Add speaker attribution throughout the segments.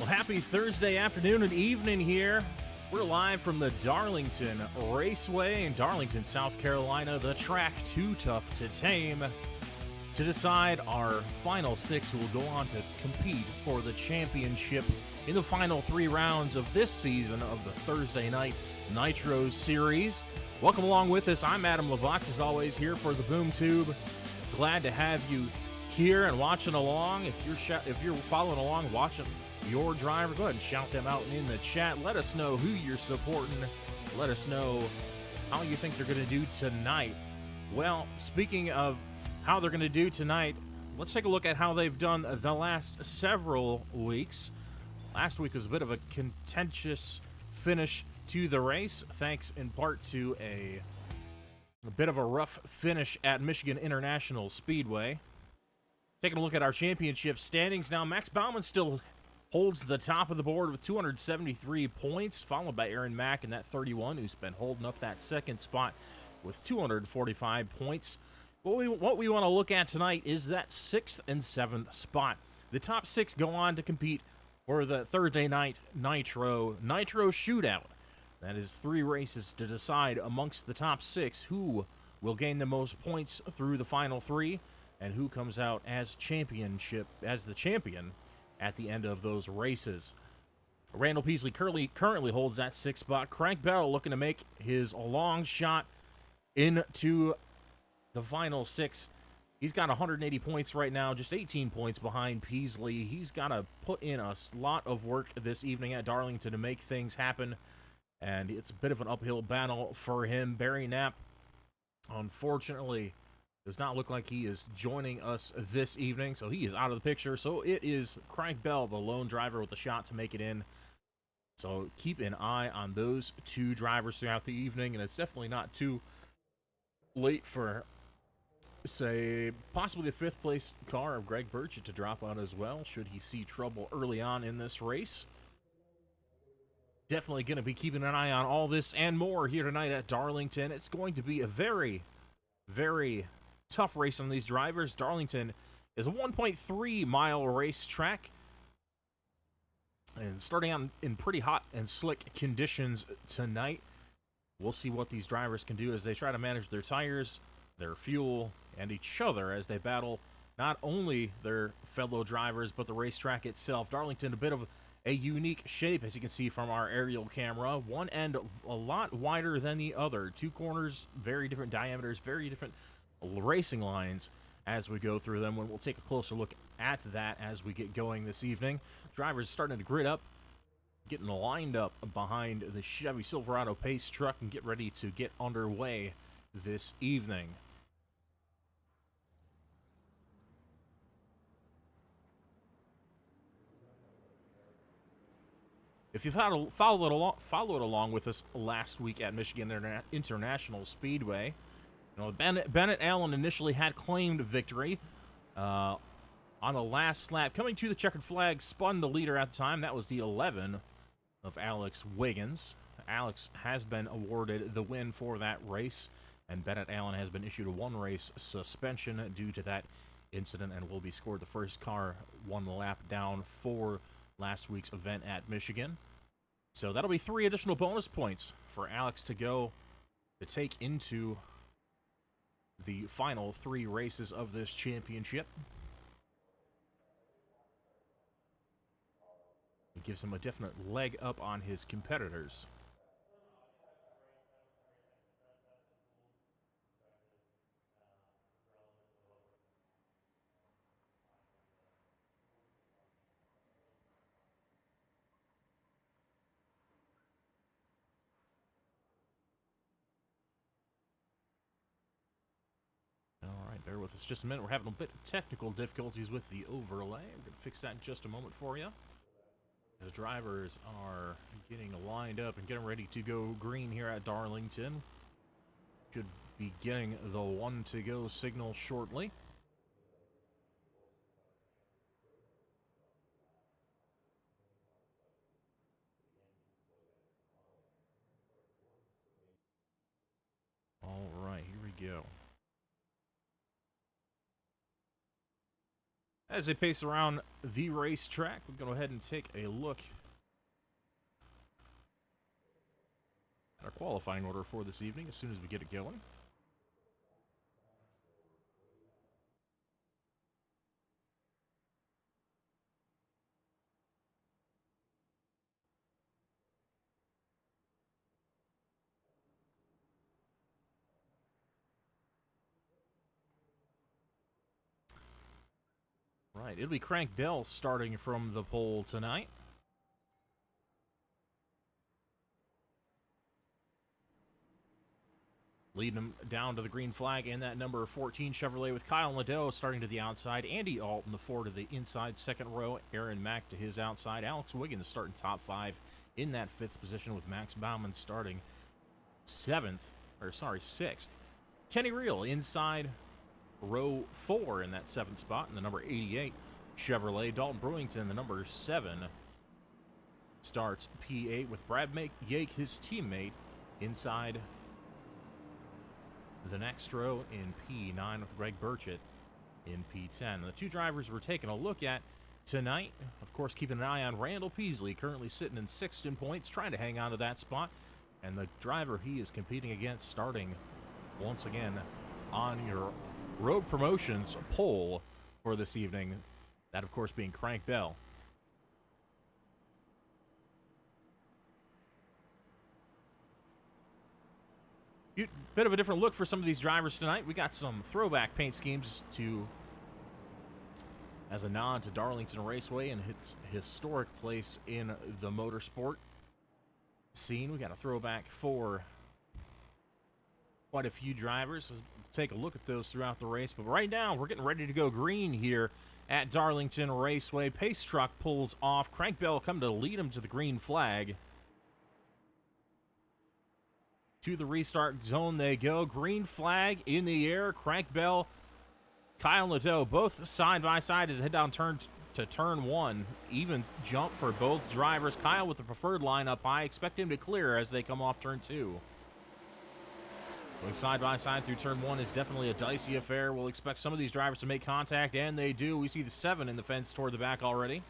Speaker 1: Happy Thursday afternoon and evening here. We're live from the Darlington Raceway in Darlington, South Carolina, the track Too Tough to Tame, to decide our final six who will go on to compete for the championship in the final 3 rounds of this season of the Thursday Night Nitro Series. Welcome along with us. I'm Adam Levox, as always, here for the Boom Tube. Glad to have you here and watching along. If you're following along, watching your driver, go ahead and shout them out in the chat. Let us know who you're supporting. Let us know how you think they're going to do tonight. Well, speaking of how they're going to do tonight, let's take a look at how they've done the last several weeks. Last week was a bit of a contentious finish to the race, thanks in part to a bit of a rough finish at Michigan International Speedway. Taking a look at our championship standings now, Max Baumann still holds the top of the board with 273 points, followed by Aaron Mack in that 31, who's been holding up that second spot with 245 points. What we want to look at tonight is that 6th and 7th spot. The top 6 go on to compete for the Thursday Night Nitro Shootout. That is 3 races to decide amongst the top 6 who will gain the most points through the final 3 and who comes out as the champion at the end of those races. Randall Peasley currently holds that 6th spot. Craig Bell looking to make his long shot into the final 6. He's got 180 points right now, just 18 points behind Peasley. He's got to put in a lot of work this evening at Darlington to make things happen, and it's a bit of an uphill battle for him. Barry Knapp, unfortunately, does not look like he is joining us this evening, so he is out of the picture. So it is Craig Bell, the lone driver, with a shot to make it in. So keep an eye on those 2 drivers throughout the evening, and it's definitely not too late for, say, possibly the 5th place car of Greg Burchett to drop out as well, should he see trouble early on in this race. Definitely going to be keeping an eye on all this and more here tonight at Darlington. It's going to be a very, very tough race on these drivers. Darlington is a 1.3 mile racetrack, and starting out in pretty hot and slick conditions tonight. We'll see what these drivers can do as they try to manage their tires, their fuel, and each other as they battle not only their fellow drivers but the racetrack itself. Darlington, a bit of a unique shape, as you can see from our aerial camera. One end a lot wider than the other. 2 corners, very different diameters, very different racing lines as we go through them. And we'll take a closer look at that as we get going this evening. Drivers starting to grid up, getting lined up behind the Chevy Silverado pace truck and get ready to get underway this evening. If you've followed along with us last week at Michigan International Speedway, you know, Bennett Allen initially had claimed victory on the last lap. Coming to the checkered flag, spun the leader at the time. That was the 11 of Alex Wiggins. Alex has been awarded the win for that race, and Bennett Allen has been issued a 1-race suspension due to that incident and will be scored the first car 1 lap down for last week's event at Michigan. So that'll be 3 additional bonus points for Alex to go to take into the final 3 races of this championship. It gives him a definite leg up on his competitors. Bear with us just a minute. We're having a bit of technical difficulties with the overlay. We're going to fix that in just a moment for you. As drivers are getting lined up and getting ready to go green here at Darlington. Should be getting the 1 to go signal shortly. All right, here we go. As they pace around the racetrack, we're going to go ahead and take a look at our qualifying order for this evening as soon as we get it going. Right, it'll be Crank Bell starting from the pole tonight. Leading him down to the green flag in that number 14 Chevrolet with Kyle Nadeau starting to the outside. Andy Alt in the 4 to the inside second row. Aaron Mack to his outside. Alex Wiggins starting top 5 in that 5th position with Max Bauman starting 6th. Kenny Reel inside row 4 in that 7th spot in the number 88 Chevrolet. Dalton Brewington, the number 7, starts P8 with Brad Yake, his teammate, inside the next row in P9 with Greg Burchett in P10. The two drivers we're taking a look at tonight, of course, keeping an eye on Randall Peasley, currently sitting in 6th in points, trying to hang on to that spot. And the driver he is competing against starting once again on your Road Promotions pole for this evening. That, of course, being Crank Bell. Bit of a different look for some of these drivers tonight. We got some throwback paint schemes as a nod to Darlington Raceway and its historic place in the motorsport scene. We got a throwback for quite a few drivers. We'll take a look at those throughout the race. But right now, we're getting ready to go green here at Darlington Raceway. Pace truck pulls off. Crank Bell coming to lead him to the green flag. To the restart zone they go. Green flag in the air. Crank Bell, Kyle Nadeau, both side by side as they head down turn to turn 1. Even jump for both drivers. Kyle with the preferred line up high. Expect him to clear as they come off turn 2. Going side by side through turn 1 is definitely a dicey affair. We'll expect some of these drivers to make contact, and they do. We see the 7 in the fence toward the back already.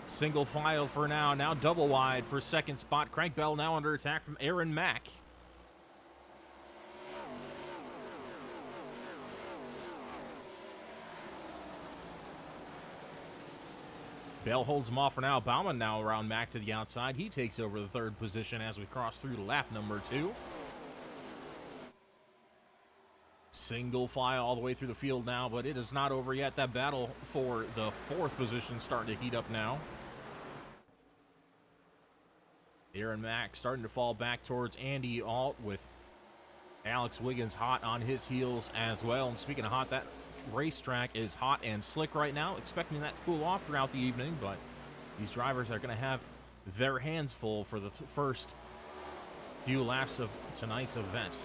Speaker 1: Single file for now. Now double wide for second spot. Crank Bell now under attack from Aaron Mack. Bell holds him off for now. Bauman now around Mack to the outside. He takes over the 3rd position as we cross through to lap number 2. Single file all the way through the field now, but it is not over yet. That battle for the 4th position starting to heat up now. Aaron Mack starting to fall back towards Andy Alt with Alex Wiggins hot on his heels as well. And speaking of hot, that racetrack is hot and slick right now. Expecting that to cool off throughout the evening, but these drivers are going to have their hands full for the first few laps of tonight's event.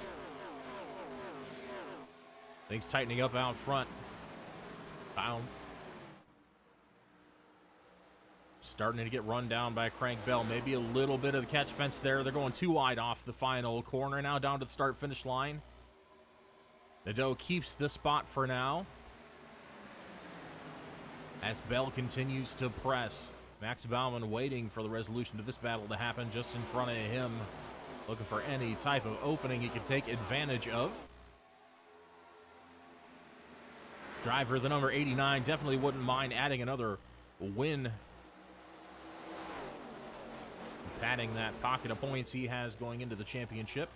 Speaker 1: Things tightening up out front. Kyle starting to get run down by Crank Bell. Maybe a little bit of the catch fence there. They're going too wide off the final corner. Now down to the start-finish line. Nadeau keeps the spot for now as Bell continues to press. Max Bauman waiting for the resolution to this battle to happen just in front of him, looking for any type of opening he could take advantage of. Driver, the number 89, definitely wouldn't mind adding another win, padding that pocket of points he has going into the championship.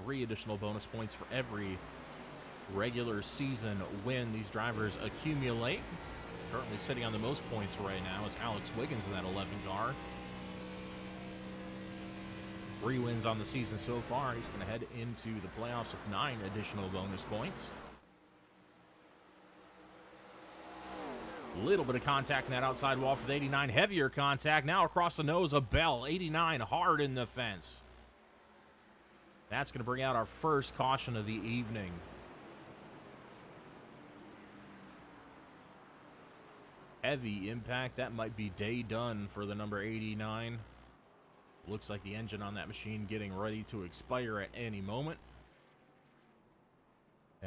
Speaker 1: 3 additional bonus points for every regular season win these drivers accumulate. Currently sitting on the most points right now is Alex Wiggins in that 11 car. 3 wins on the season so far. He's going to head into the playoffs with 9 additional bonus points. A little bit of contact in that outside wall for the 89. Heavier contact now across the nose of Bell. 89 hard in the fence. That's going to bring out our first caution of the evening. Heavy impact. That might be day done for the number 89. Looks like the engine on that machine getting ready to expire at any moment.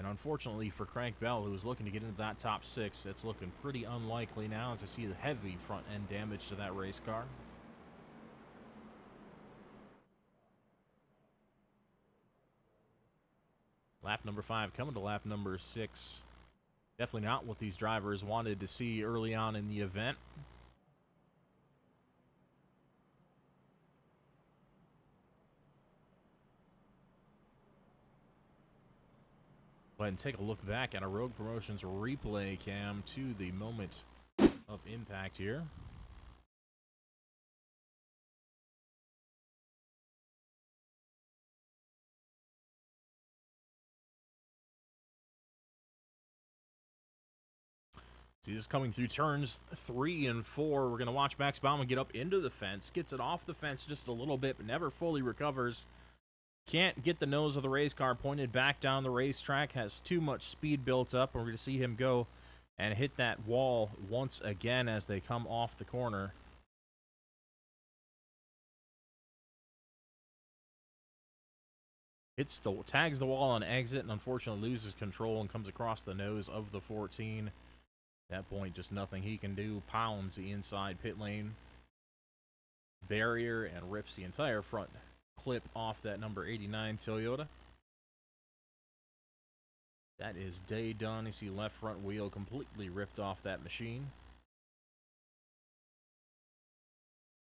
Speaker 1: And unfortunately for Crank Bell, who was looking to get into that top 6, it's looking pretty unlikely now as I see the heavy front end damage to that race car. Lap number 5 coming to lap number 6. Definitely not what these drivers wanted to see early on in the event. Go ahead and take a look back at our Rogue Promotions replay cam to the moment of impact here. See this coming through turns 3 and 4. We're going to watch Max Baumann get up into the fence. Gets it off the fence just a little bit, but never fully recovers. Can't get the nose of the race car pointed back down the racetrack. Has too much speed built up. We're going to see him go and hit that wall once again as they come off the corner. Tags the wall on exit and unfortunately loses control and comes across the nose of the 14. At that point, just nothing he can do. Pounds the inside pit lane barrier and rips the entire front clip off that number 89 Toyota. That is day done. You see left front wheel completely ripped off that machine.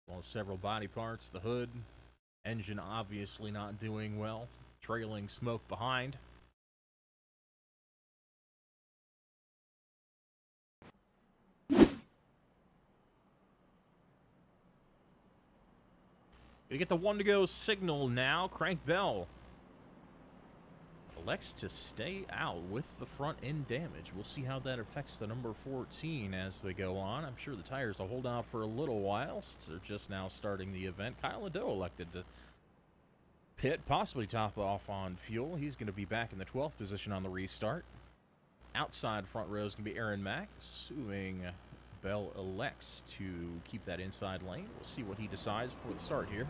Speaker 1: Well, several body parts, the hood, engine obviously not doing well, trailing smoke behind. We get the 1 to go signal now. Crank Bell elects to stay out with the front end damage. We'll see how that affects the number 14 as we go on. I'm sure the tires will hold out for a little while since they're just now starting the event. Kyle Nadeau elected to pit, possibly top off on fuel. He's going to be back in the 12th position on the restart. Outside front row is going to be Aaron Mack, assuming Bell elects to keep that inside lane. We'll see what he decides before the start here.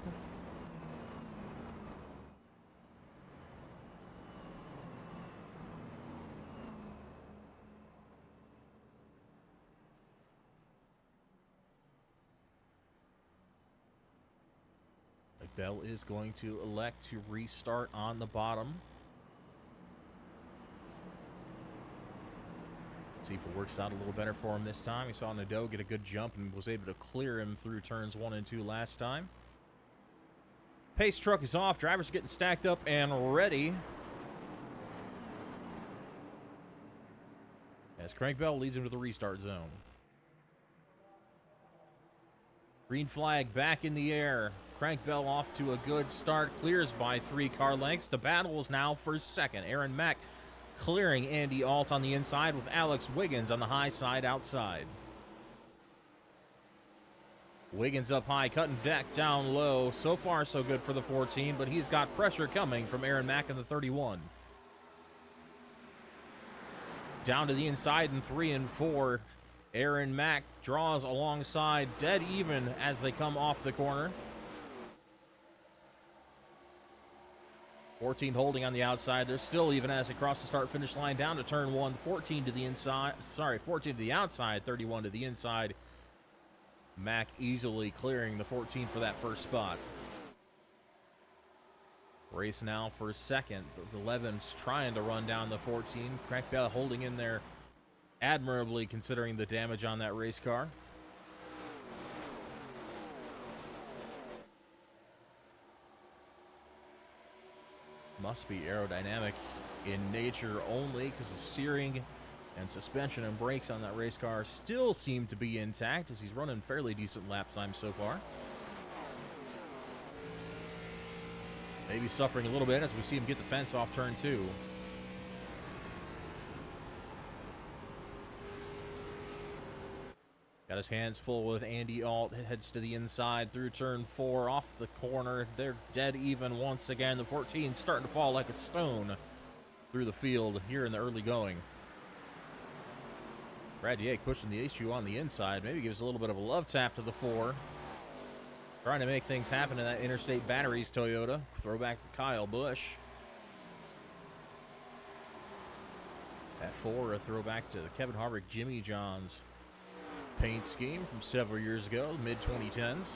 Speaker 1: Bell is going to elect to restart on the bottom. See if it works out a little better for him this time. He saw Nadeau get a good jump and was able to clear him through turns 1 and 2 last time. Pace truck is off. Drivers are getting stacked up and ready. As Crank Bell leads him to the restart zone. Green flag back in the air. Crank Bell off to a good start. Clears by 3 car lengths. The battle is now for second. Aaron Mack clearing Andy Alt on the inside with Alex Wiggins on the high side outside. Wiggins up high, cutting back down low. So far, so good for the 14, but he's got pressure coming from Aaron Mack in the 31. Down to the inside in 3 and 4. Aaron Mack draws alongside, dead even as they come off the corner. 14 holding on the outside. They're still even as they cross the start-finish line down to turn 1. 14 to the inside. Sorry, 14 to the outside, 31 to the inside. Mack easily clearing the 14 for that first spot. Race now for second. The 11's trying to run down the 14. Crank Bell holding in there admirably considering the damage on that race car. Must be aerodynamic in nature only because the steering and suspension and brakes on that race car still seem to be intact as he's running fairly decent lap time so far. Maybe suffering a little bit as we see him get the fence off turn 2. Got his hands full with Andy Alt. Heads to the inside through turn 4 off the corner. They're dead even once again. The 14 starting to fall like a stone through the field here in the early going. Brad Yake pushing the issue on the inside. Maybe gives a little bit of a love tap to the 4. Trying to make things happen in that Interstate Batteries Toyota. Throwback to Kyle Busch. At 4, a throwback to the Kevin Harvick Jimmy John's paint scheme from several years ago, mid-2010s.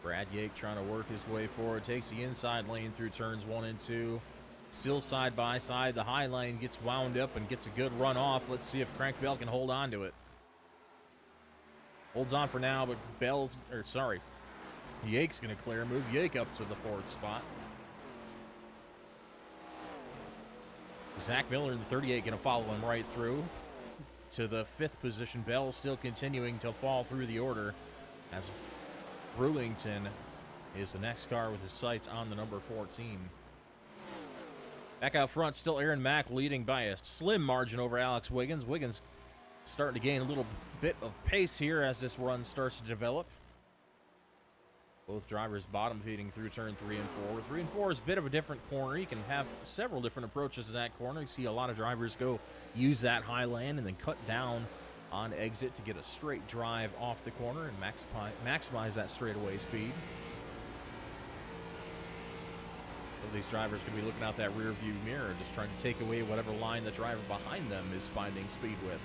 Speaker 1: Brad Yake trying to work his way forward, takes the inside lane through turns 1 and 2. Still side by side, the high lane gets wound up and gets a good run off. Let's see if Crank Bell can hold on to it. Holds on for now, but Yake's going to clear, move Yake up to the 4th spot. Zach Miller in the 38 going to follow him right through to the 5th position. Bell still continuing to fall through the order as Brewington is the next car with his sights on the number 14. Back out front, still Aaron Mack leading by a slim margin over Alex Wiggins. Wiggins starting to gain a little bit of pace here as this run starts to develop. Both drivers bottom feeding through turn 3 and 4. 3 and 4 is a bit of a different corner. You can have several different approaches to that corner. You see a lot of drivers use that high lane and then cut down on exit to get a straight drive off the corner and maximize that straightaway speed. So these drivers could be looking out that rear view mirror, just trying to take away whatever line the driver behind them is finding speed with.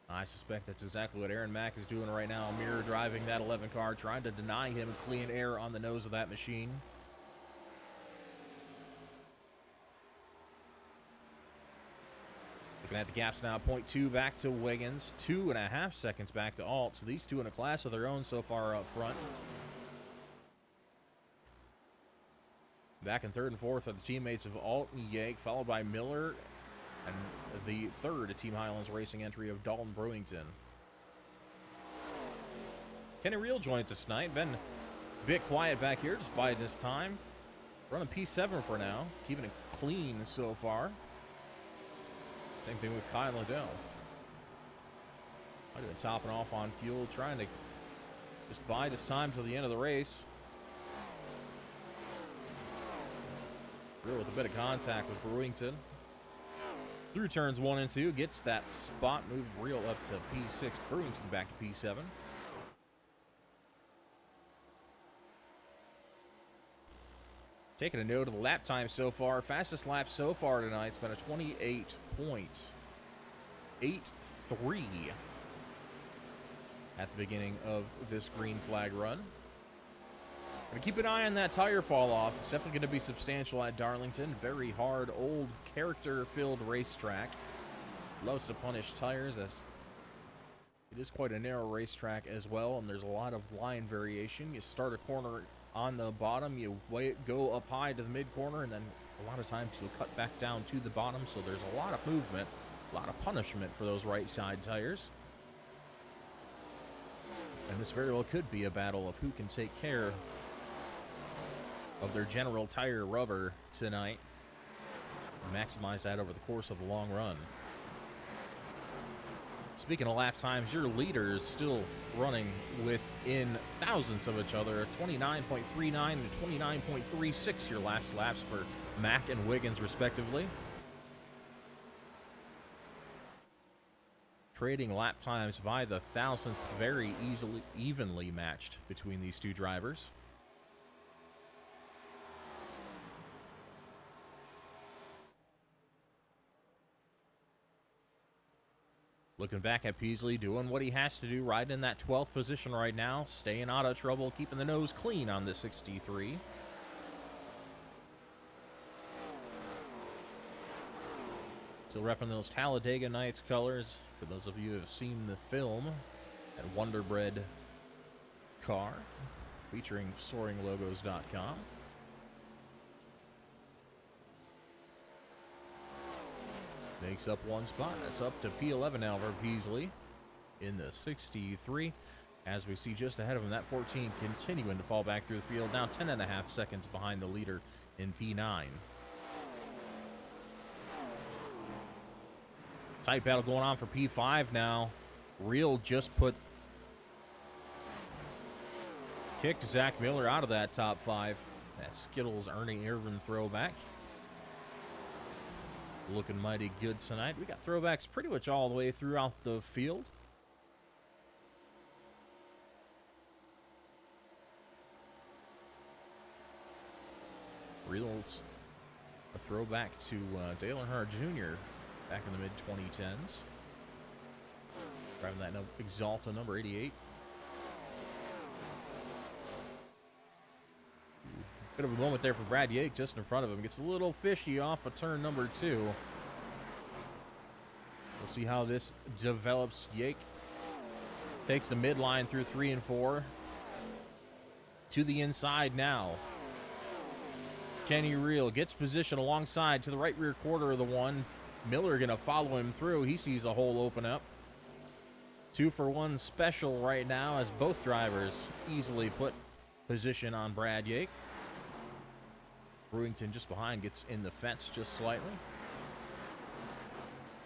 Speaker 1: I suspect that's exactly what Aaron Mack is doing right now, mirror driving that 11 car, trying to deny him clean air on the nose of that machine. Looking at the gaps now, 0.2 back to Wiggins, 2.5 seconds back to Alt, so these two in a class of their own so far up front. Back in 3rd and 4th are the teammates of Alt and Yake, followed by Miller, and the 3rd Team Highlands Racing entry of Dalton Brewington. Kenny Reel joins us tonight. Been a bit quiet back here just by this time. Running P7 for now, keeping it clean so far. Same thing with Kyle Liddell. I've been topping off on fuel, trying to just bide his time till the end of the race. Reel with a bit of contact with Brewington. Through turns 1 and 2, gets that spot move. Reel up to P6, Brewington back to P7. Taking a note of the lap time so far. Fastest lap so far tonight. It's been a 28.83 at the beginning of this green flag run. Gonna keep an eye on that tire fall off. It's definitely going to be substantial at Darlington. Very hard, old, character-filled racetrack. Loves to punish tires as it is quite a narrow racetrack as well, and there's a lot of line variation. You start a corner on the bottom, you go up high to the mid-corner, and then a lot of times you'll cut back down to the bottom, so there's a lot of movement, a lot of punishment for those right side tires. And this very well could be a battle of who can take care of their general tire rubber tonight and maximize that over the course of the long run. Speaking of lap times, your leaders still running within thousandths of each other. 29.39 and 29.36 your last laps for Mack and Wiggins, respectively. Trading lap times by the thousandth, very evenly matched between these two drivers. Looking back at Peasley, doing what he has to do, riding in that 12th position right now, staying out of trouble, keeping the nose clean on the 63. Still repping those Talladega Nights colors. For those of you who have seen the film, that Wonderbread car featuring soaringlogos.com. Makes up one spot. That's up to P11 now for Peasley in the 63. As we see just ahead of him, that 14 continuing to fall back through the field. Now 10.5 seconds behind the leader in P9. Tight battle going on for P5 now. Reel just kicked Zach Miller out of that top 5. That Skittles Ernie Irvin throwback. Looking mighty good tonight. We got throwbacks pretty much all the way throughout the field. Reels, a throwback to Dale Earnhardt Jr. back in the mid-2010s. Driving that Exalta number 88. Bit of a moment there for Brad Yake just in front of him. Gets a little fishy off of turn number 2. We'll see how this develops. Yake takes the midline through 3 and 4. To the inside now. Kenny Reel gets position alongside to the right rear quarter of the 1. Miller going to follow him through. He sees a hole open up. 2-for-1 special right now as both drivers easily put position on Brad Yake. Brewington just behind gets in the fence just slightly.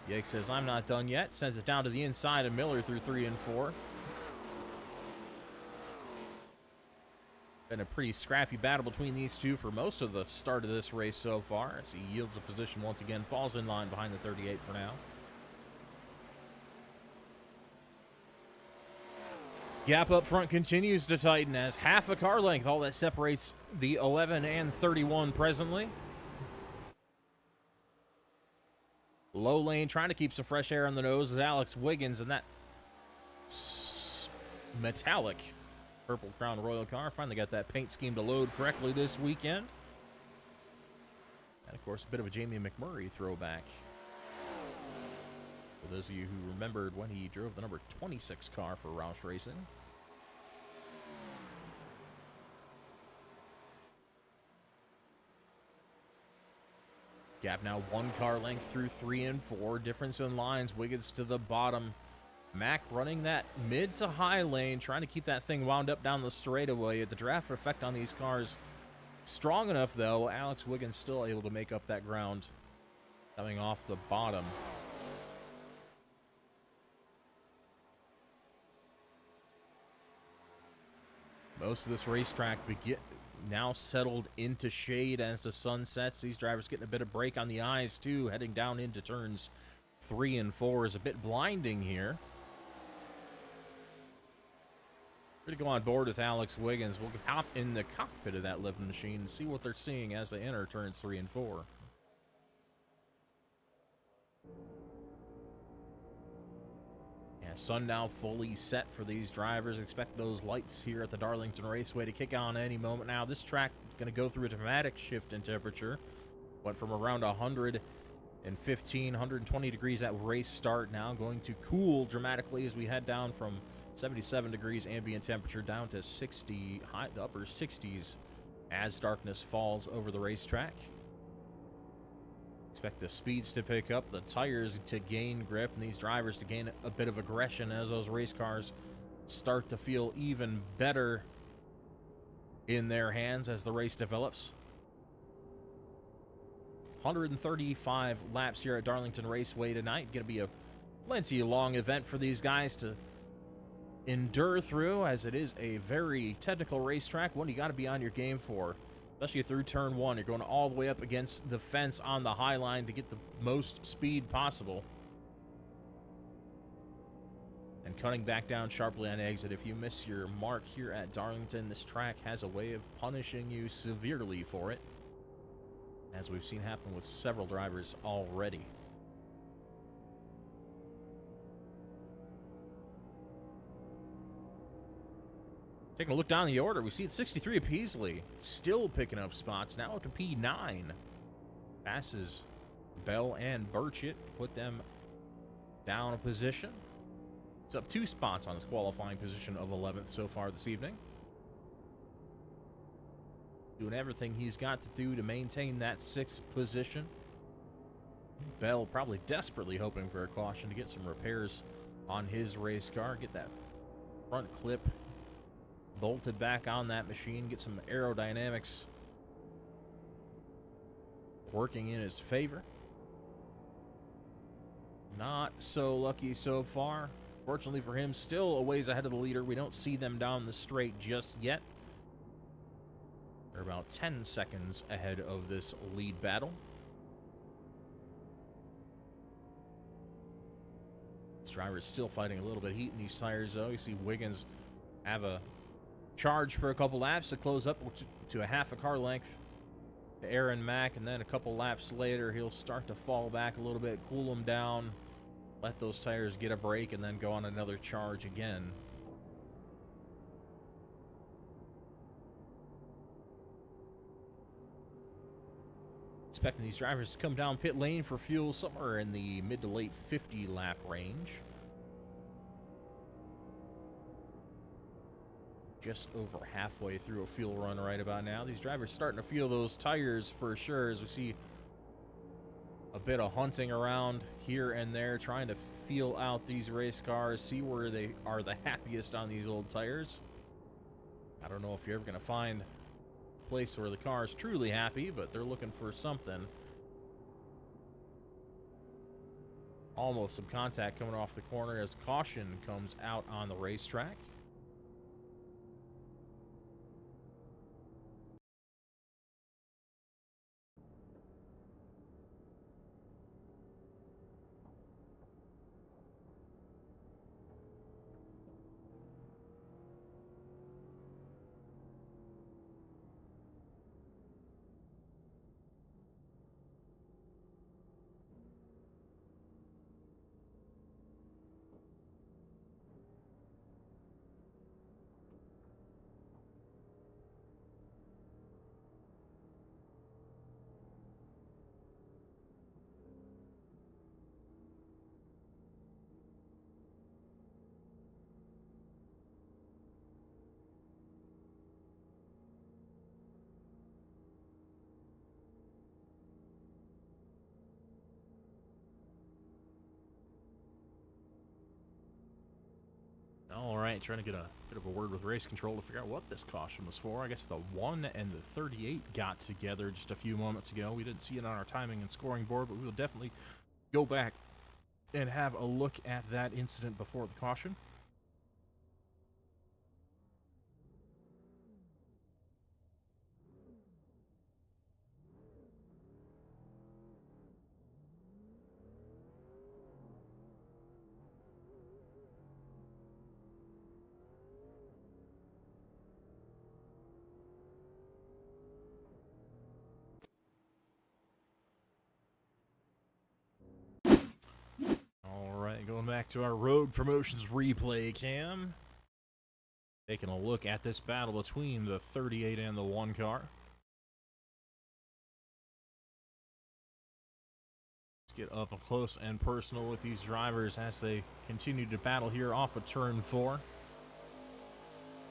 Speaker 1: Yake says, I'm not done yet. Sends it down to the inside of Miller through 3 and 4. Been a pretty scrappy battle between these two for most of the start of this race so far. As he yields the position once again, falls in line behind the 38 for now. Gap up front continues to tighten as half a car length, all that separates the 11 and 31 presently. Low lane trying to keep some fresh air on the nose is Alex Wiggins, and that metallic Purple Crown Royal car finally got that paint scheme to load correctly this weekend. And of course, a bit of a Jamie McMurray throwback. For those of you who remembered when he drove the number 26 car for Roush Racing. Gap now 1 car length through 3 and 4. Difference in lines. Wiggins to the bottom. Mack running that mid to high lane, trying to keep that thing wound up down the straightaway. The draft effect on these cars strong enough, though. Alex Wiggins still able to make up that ground coming off the bottom. Most of this racetrack now settled into shade as the sun sets. These drivers getting a bit of break on the eyes, too. Heading down into turns 3 and 4 is a bit blinding here. We're going to go on board with Alex Wiggins. We'll hop in the cockpit of that living machine and see what they're seeing as they enter turns 3 and 4. Yeah, sun now fully set for these drivers. Expect those lights here at the Darlington Raceway to kick on any moment now. This track is going to go through a dramatic shift in temperature. Went from around 115, 120 degrees at race start, now going to cool dramatically as we head down from 77 degrees ambient temperature down to 60, high to upper 60s as darkness falls over the racetrack. Expect the speeds to pick up, the tires to gain grip, and these drivers to gain a bit of aggression as those race cars start to feel even better in their hands as the race develops. 135 laps here at Darlington Raceway tonight. Going to be a plenty long event for these guys to endure through, as it is a very technical racetrack, one you got to be on your game for, especially through turn 1. You're going all the way up against the fence on the high line to get the most speed possible. And cutting back down sharply on exit. If you miss your mark here at Darlington, this track has a way of punishing you severely for it, as we've seen happen with several drivers already. Taking a look down the order, we see at 63 Peasley still picking up spots, now up to P9. Passes Bell and Burchett, put them down a position. It's up 2 spots on his qualifying position of 11th so far this evening. Doing everything he's got to do to maintain that 6th position. Bell probably desperately hoping for a caution to get some repairs on his race car. Get that front clip bolted back on that machine. Get some aerodynamics working in his favor. Not so lucky so far. Fortunately for him, still a ways ahead of the leader. We don't see them down the straight just yet. They're about 10 seconds ahead of this lead battle. This driver is still fighting a little bit of heat in these tires, though. You see Wiggins have a charge for a couple laps to close up to a half a car length to Aaron Mack, and then a couple laps later, he'll start to fall back a little bit, cool them down, let those tires get a break, and then go on another charge again. Expecting these drivers to come down pit lane for fuel somewhere in the mid to late 50 lap range. Just over halfway through a fuel run right about now. These drivers starting to feel those tires for sure, as we see a bit of hunting around here and there, trying to feel out these race cars, see where they are the happiest on these old tires. I don't know if you're ever going to find a place where the car is truly happy, but they're looking for something. Almost some contact coming off the corner as caution comes out on the racetrack. All right, trying to get a bit of a word with race control to figure out what this caution was for. I guess the 1 and the 38 got together just a few moments ago. We didn't see it on our timing and scoring board, but we will definitely go back and have a look at that incident before the caution. Going back to our road promotions replay cam. Taking a look at this battle between the 38 and the 1 car. Let's get up close and personal with these drivers as they continue to battle here off of turn 4.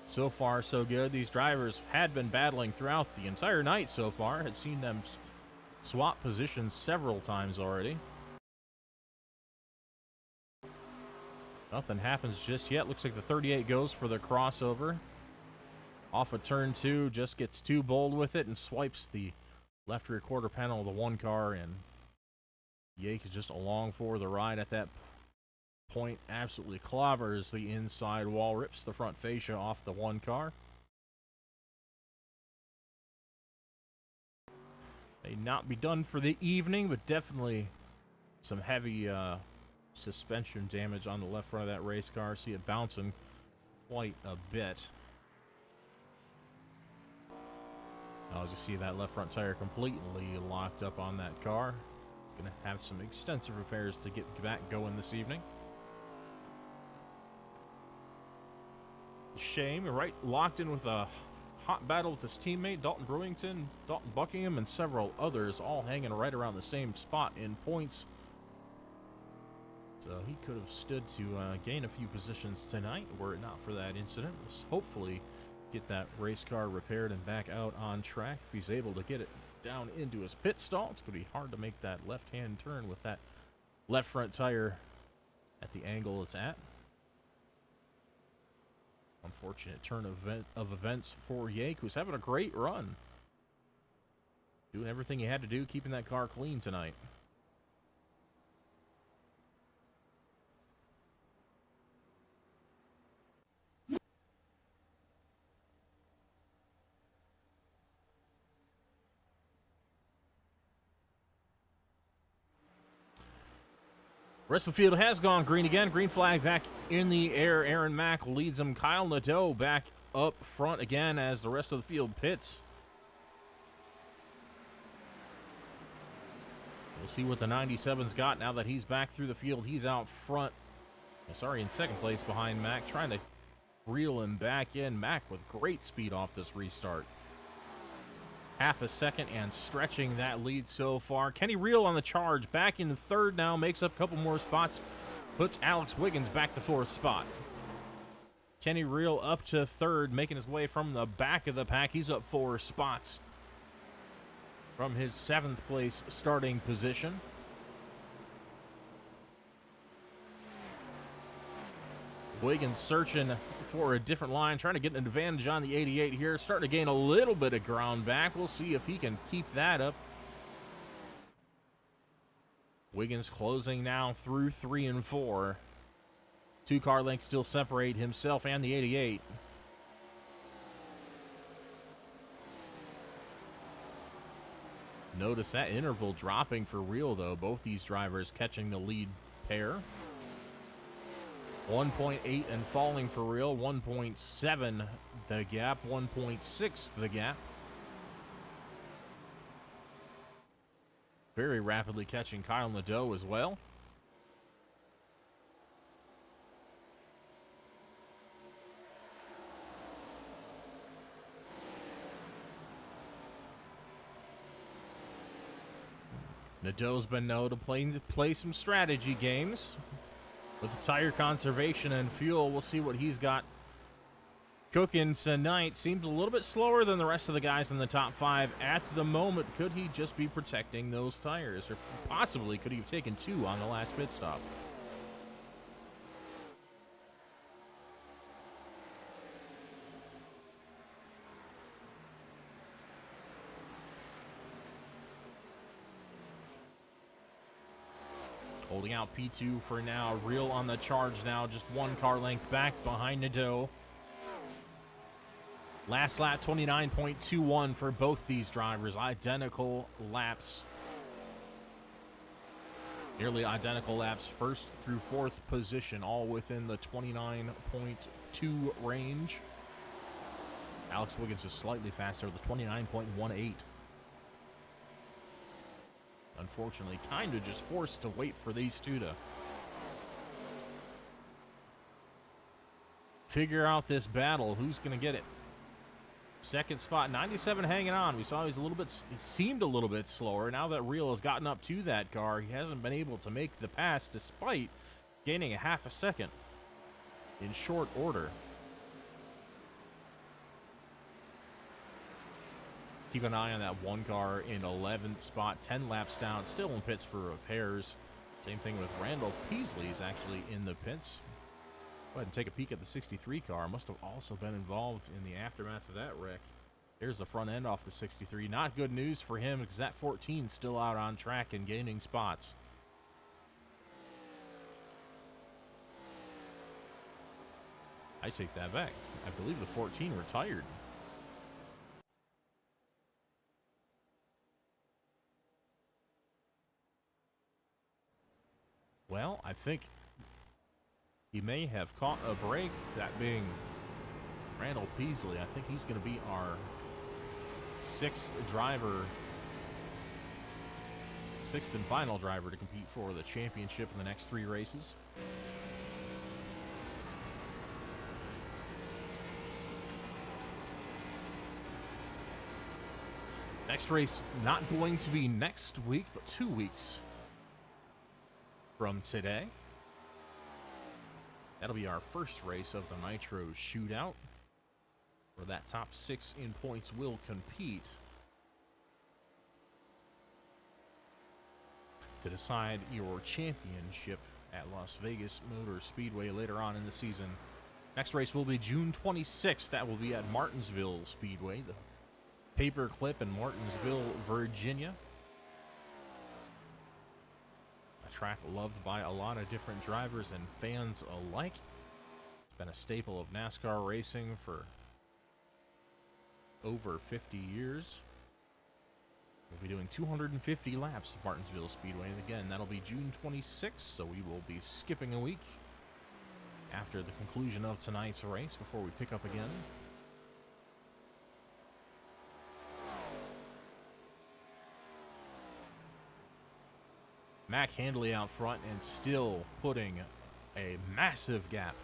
Speaker 1: So far, so good. These drivers had been battling throughout the entire night so far. Had seen them swap positions several times already. Nothing happens just yet. Looks like the 38 goes for the crossover. Off of turn 2, just gets too bold with it and swipes the left rear quarter panel of the 1 car, and Yake is just along for the ride at that point. Absolutely clobbers the inside wall, rips the front fascia off the 1 car. May not be done for the evening, but definitely some heavy suspension damage on the left front of that race car. See it bouncing quite a bit. As you see, that left front tire completely locked up on that car. It's going to have some extensive repairs to get back going this evening. Shame, right, locked in with a hot battle with his teammate Dalton Brewington, Dalton Buckingham, and several others, all hanging right around the same spot in points. So he could have stood to gain a few positions tonight were it not for that incident. Let's hopefully get that race car repaired and back out on track. If he's able to get it down into his pit stall, it's going to be hard to make that left-hand turn with that left front tire at the angle it's at. Unfortunate turn of events for Yake, who's having a great run. Doing everything he had to do, keeping that car clean tonight. Rest of the field has gone green again. Green flag back in the air. Aaron Mack leads him. Kyle Nadeau back up front again as the rest of the field pits. We'll see what the 97's got now that he's back through the field. He's out front. Sorry, in second place behind Mac, trying to reel him back in. Mac with great speed off this restart. Half a second and stretching that lead so far. Kenny Reel on the charge, back in third now, makes up a couple more spots, puts Alex Wiggins back to fourth spot. Kenny Reel up to third, making his way from the back of the pack. He's up 4 spots from his 7th place starting position. Wiggins searching for a different line, trying to get an advantage on the 88 here. Starting to gain a little bit of ground back. We'll see if he can keep that up. Wiggins closing now through 3 and 4. 2 car lengths still separate himself and the 88. Notice that interval dropping for Reel, though. Both these drivers catching the lead pair. 1.8 and falling for Reel. 1.7 the gap. 1.6 the gap. Very rapidly catching Kyle Nadeau as well. Nadeau's been known to play some strategy games with tire conservation and fuel. We'll see what he's got cooking tonight. Seems a little bit slower than the rest of the guys in the top 5 at the moment. Could he just be protecting those tires? Or possibly could he have taken 2 on the last pit stop? Holding out P2 for now. Reel on the charge now. Just 1 car length back behind Nadeau. Last lap, 29.21 for both these drivers. Identical laps. Nearly identical laps. 1st through 4th position. All within the 29.2 range. Alex Wiggins just slightly faster with the 29.18. Unfortunately, kind of just forced to wait for these two to figure out this battle. Who's going to get it? 2nd spot, 97 hanging on. We saw he seemed a little bit slower. Now that Reel has gotten up to that car, he hasn't been able to make the pass despite gaining a half a second in short order. Keep an eye on that 1 car in 11th spot, 10 laps down, still in pits for repairs. Same thing with Randall Peasley is actually in the pits. Go ahead and take a peek at the 63 car. Must have also been involved in the aftermath of that wreck. There's the front end off the 63. Not good news for him because that 14 is still out on track and gaining spots. I take that back. I believe the 14 retired. Well, I think he may have caught a break, that being Randall Peasley. I think he's going to be our 6th and final driver to compete for the championship in the next 3 races. Next race not going to be next week, but 2 weeks from today. That'll be our first race of the Nitro Shootout, where that top 6 in points will compete to decide your championship at Las Vegas Motor Speedway later on in the season. Next race will be June 26th. That will be at Martinsville Speedway, the Paperclip in Martinsville, Virginia. A track loved by a lot of different drivers and fans alike. It's been a staple of NASCAR racing for over 50 years. We'll be doing 250 laps of Martinsville Speedway. And again, that'll be June 26th, so we will be skipping a week after the conclusion of tonight's race before we pick up again. Mac Handley out front and still putting a massive gap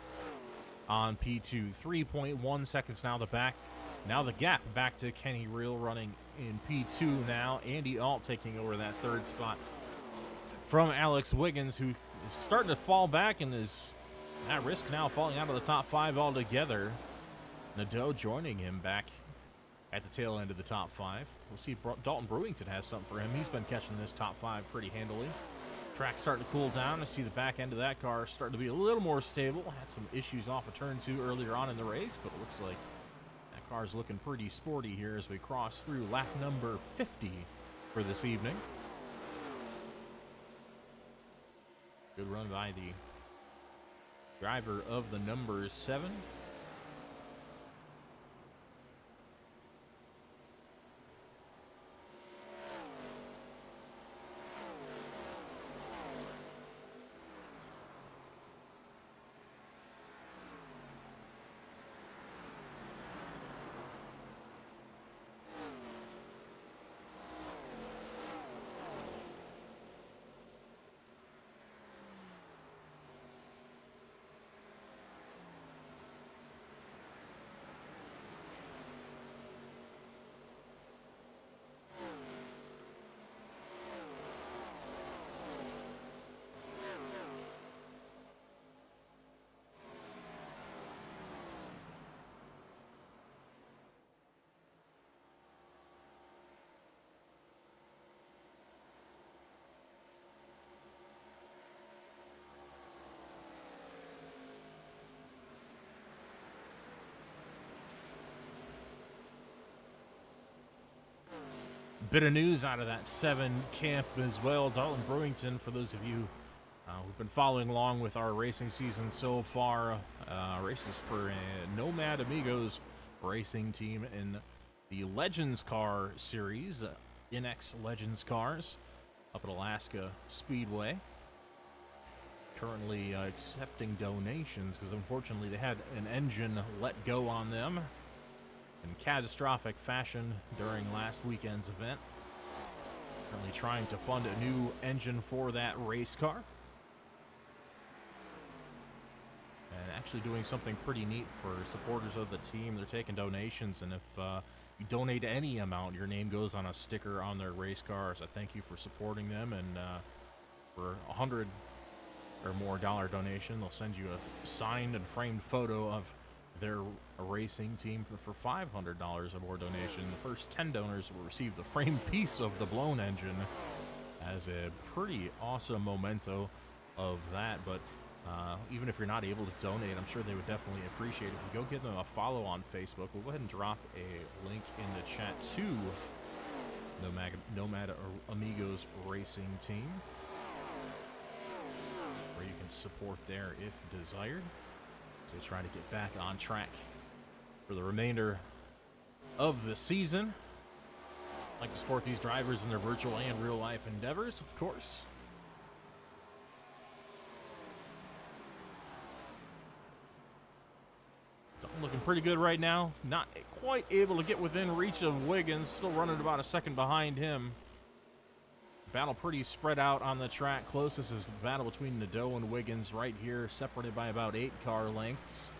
Speaker 1: on P2. 3.1 seconds now the back. Now the gap back to Kenny Reel running in P2 now. Andy Alt taking over that third spot from Alex Wiggins, who is starting to fall back and is at risk now falling out of the top 5 altogether. Nadeau joining him back at the tail end of the top 5. We'll see if Dalton Brewington has something for him. He's been catching this top 5 pretty handily. Track starting to cool down. I see the back end of that car starting to be a little more stable. Had some issues off of turn 2 earlier on in the race, but it looks like that car's looking pretty sporty here as we cross through lap number 50 for this evening. Good run by the driver of the number 7. Bit of news out of that 7 camp as well. Dalton Brewington, for those of you who've been following along with our racing season so far, races for Nomad Amigos racing team in the Legends Car Series, NX Legends Cars, up at Alaska Speedway. Currently accepting donations because unfortunately they had an engine let go on them in catastrophic fashion during last weekend's event. Currently trying to fund a new engine for that race car. And actually doing something pretty neat for supporters of the team. They're taking donations, and if you donate any amount, your name goes on a sticker on their race cars. I thank you for supporting them, and for $100 or more donation, they'll send you a signed and framed photo of their racing team for $500 or more donation. The first 10 donors will receive the framed piece of the blown engine as a pretty awesome memento of that. But even if you're not able to donate, I'm sure they would definitely appreciate it. If you go give them a follow on Facebook, we'll go ahead and drop a link in the chat to the Nomad Amigos racing team, where you can support there if desired. So they try to get back on track for the remainder of the season. Like to support these drivers in their virtual and real life endeavors, of course. Looking pretty good right now. Not quite able to get within reach of Wiggins. Still running about a second behind him. Battle pretty spread out on the track. Closest is battle between Nadeau and Wiggins right here, separated by about 8 car lengths.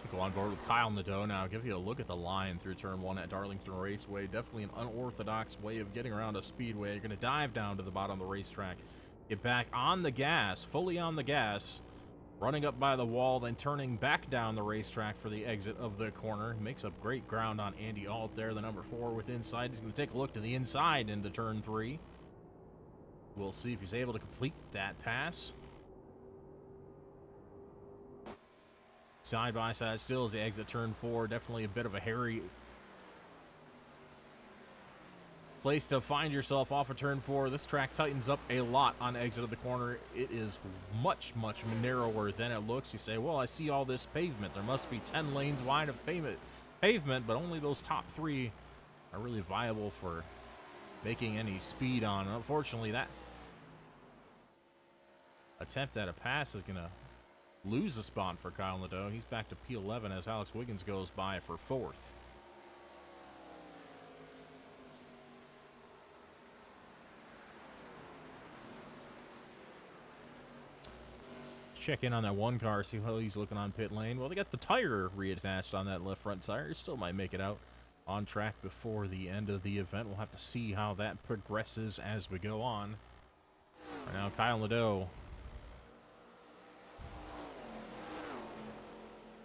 Speaker 1: Go on board with Kyle Nadeau now. Give you a look at the line through turn 1 at Darlington Raceway. Definitely an unorthodox way of getting around a speedway. You're going to dive down to the bottom of the racetrack, get back on the gas, fully on the gas, running up by the wall, then turning back down the racetrack for the exit of the corner. Makes up great ground on Andy Alt there, the number 4 with inside. He's going to take a look to the inside into turn 3. We'll see if he's able to complete that pass. Side by side still as they exit turn 4. Definitely a bit of a hairy place to find yourself off of turn 4. This track tightens up a lot on exit of the corner. It is much, much narrower than it looks. You say, well, I see all this pavement. There must be 10 lanes wide of pavement, but only those top 3 are really viable for making any speed on. Unfortunately, that attempt at a pass is going to lose a spot for Kyle Nadeau. He's back to P11 as Alex Wiggins goes by for 4th. Check in on that one car, see how he's looking on pit lane. Well, they got the tire reattached on that left front tire. Still might make it out on track before the end of the event. We'll have to see how that progresses as we go on. Right now, Kyle Nadeau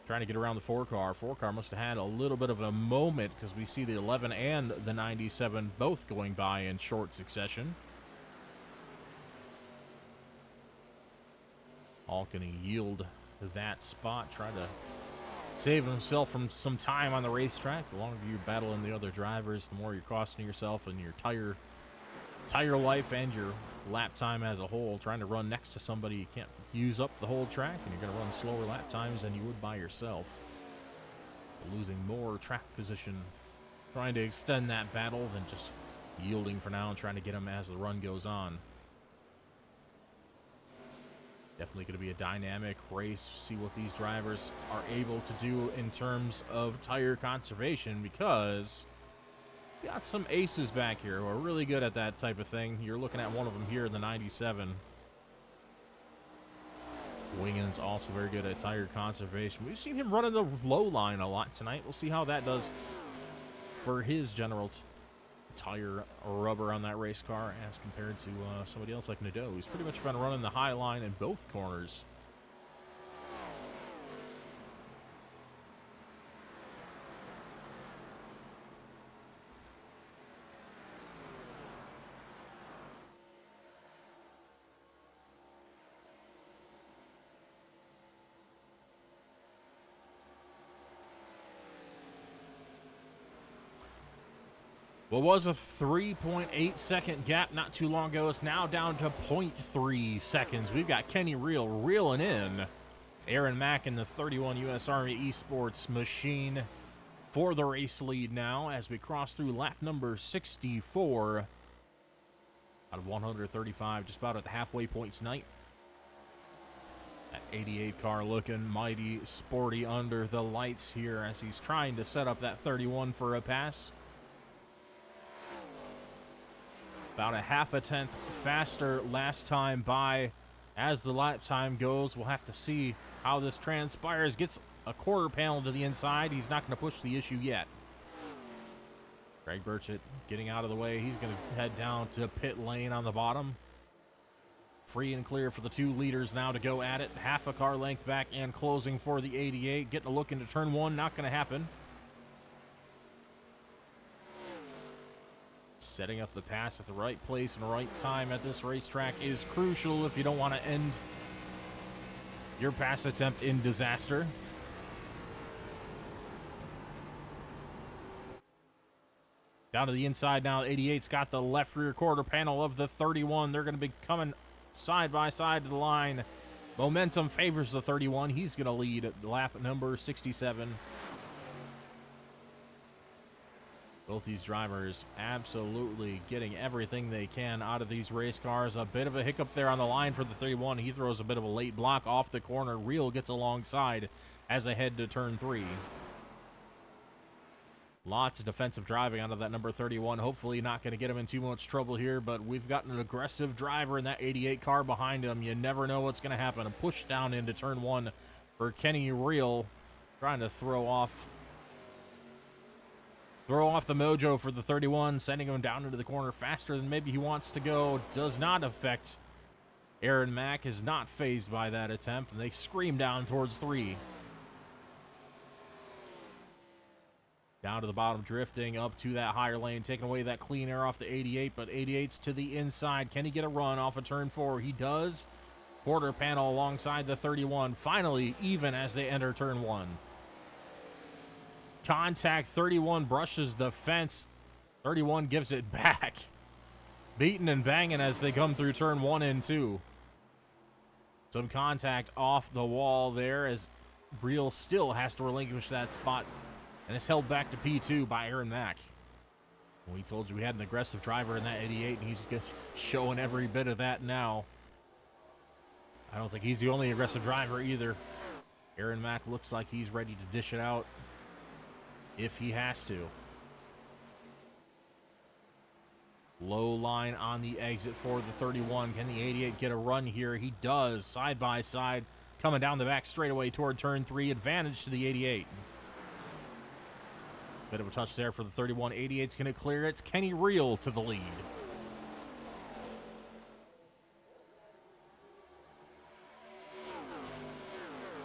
Speaker 1: trying to get around the 4 car. 4 car must have had a little bit of a moment because we see the 11 and the 97 both going by in short succession. All going to yield that spot, try to save himself from some time on the racetrack. The longer you battle in the other drivers, the more you're costing yourself and your tire life and your lap time as a whole. Trying to run next to somebody, you can't use up the whole track, and you're going to run slower lap times than you would by yourself. Losing more track position, trying to extend that battle than just yielding for now and trying to get him as the run goes on. Definitely going to be a dynamic race. See what these drivers are able to do in terms of tire conservation, because we got some aces back here who are really good at that type of thing. You're looking at one of them here in the 97. Wiggins also very good at tire conservation. We've seen him running the low line a lot tonight. We'll see how that does for his general tire rubber on that race car as compared to somebody else like Nadeau, who's pretty much been running the high line in both corners. What was a 3.8 second gap not too long ago is now down to 0.3 seconds. We've got Kenny Reel reeling in Aaron Mack in the 31 U.S. Army Esports machine for the race lead now as we cross through lap number 64 out of 135, just about at the halfway point tonight. That 88 car looking mighty sporty under the lights here as he's trying to set up that 31 for a pass. About a half a tenth faster last time by. As the lap time goes, we'll have to see how this transpires. Gets a quarter panel to the inside. He's not going to push the issue yet. Greg Burchett getting out of the way. He's going to head down to pit lane on the bottom. Free and clear for the 2 leaders now to go at it. Half a car length back and closing for the 88. Getting a look into turn 1. Not going to happen. Setting up the pass at the right place and right time at this racetrack is crucial if you don't want to end your pass attempt in disaster. Down to the inside now. 88's got the left rear quarter panel of the 31. They're going to be coming side by side to the line. Momentum favors the 31. He's going to lead lap number 67. Both these drivers absolutely getting everything they can out of these race cars. A bit of a hiccup there on the line for the 31. He throws a bit of a late block off the corner. Reel gets alongside as they head to turn 3. Lots of defensive driving out of that number 31. Hopefully not going to get him in too much trouble here, but we've got an aggressive driver in that 88 car behind him. You never know what's going to happen. A push down into turn 1 for Kenny Reel, trying to throw off the mojo for the 31, sending him down into the corner faster than maybe he wants to go. Does not affect Aaron Mack, is not fazed by that attempt, and they scream down towards 3. Down to the bottom, drifting up to that higher lane, taking away that clean air off the 88, but 88's to the inside. Can he get a run off of turn 4? He does. Quarter panel alongside the 31, finally even as they enter turn 1. Contact, 31 brushes the fence. 31 gives it back. Beating and banging as they come through turn 1 and 2. Some contact off the wall there as Reel still has to relinquish that spot and is held back to P2 by Aaron Mack. We told you we had an aggressive driver in that 88, and he's showing every bit of that now. I don't think he's the only aggressive driver either. Aaron Mack looks like he's ready to dish it out if he has to. Low line on the exit for the 31. Can the 88 get a run here? He does. Side by side. Coming down the back straightaway toward turn 3. Advantage to the 88. Bit of a touch there for the 31. 88's going to clear it. It's Kenny Reel to the lead.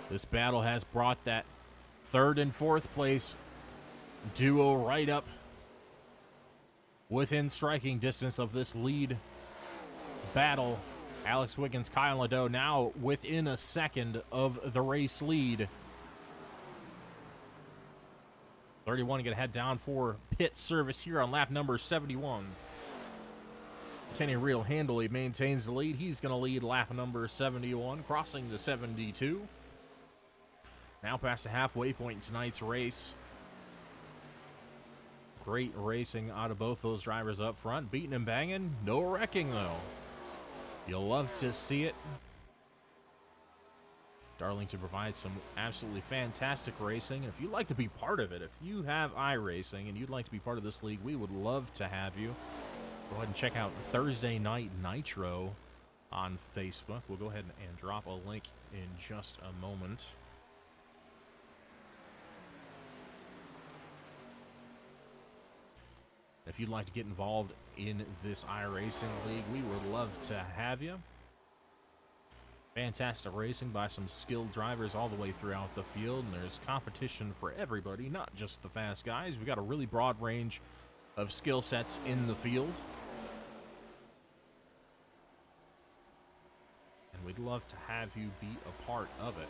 Speaker 1: This battle has brought that third and fourth place duo right up within striking distance of this lead battle. Alex Wiggins, Kyle Nadeau now within a second of the race lead. 31 going to head down for pit service here on lap number 71. Kenny Reel handily maintains the lead. He's going to lead lap number 71, crossing the 72. Now past the halfway point in tonight's race. Great racing out of both those drivers up front. Beating and banging. No wrecking, though. You'll love to see it. Darlington provides some absolutely fantastic racing. And if you'd like to be part of it, if you have iRacing and you'd like to be part of this league, we would love to have you. Go ahead and check out Thursday Night Nitro on Facebook. We'll go ahead and drop a link in just a moment. If you'd like to get involved in this iRacing league, we would love to have you. Fantastic racing by some skilled drivers all the way throughout the field, and there's competition for everybody, not just the fast guys. We've got a really broad range of skill sets in the field. And we'd love to have you be a part of it.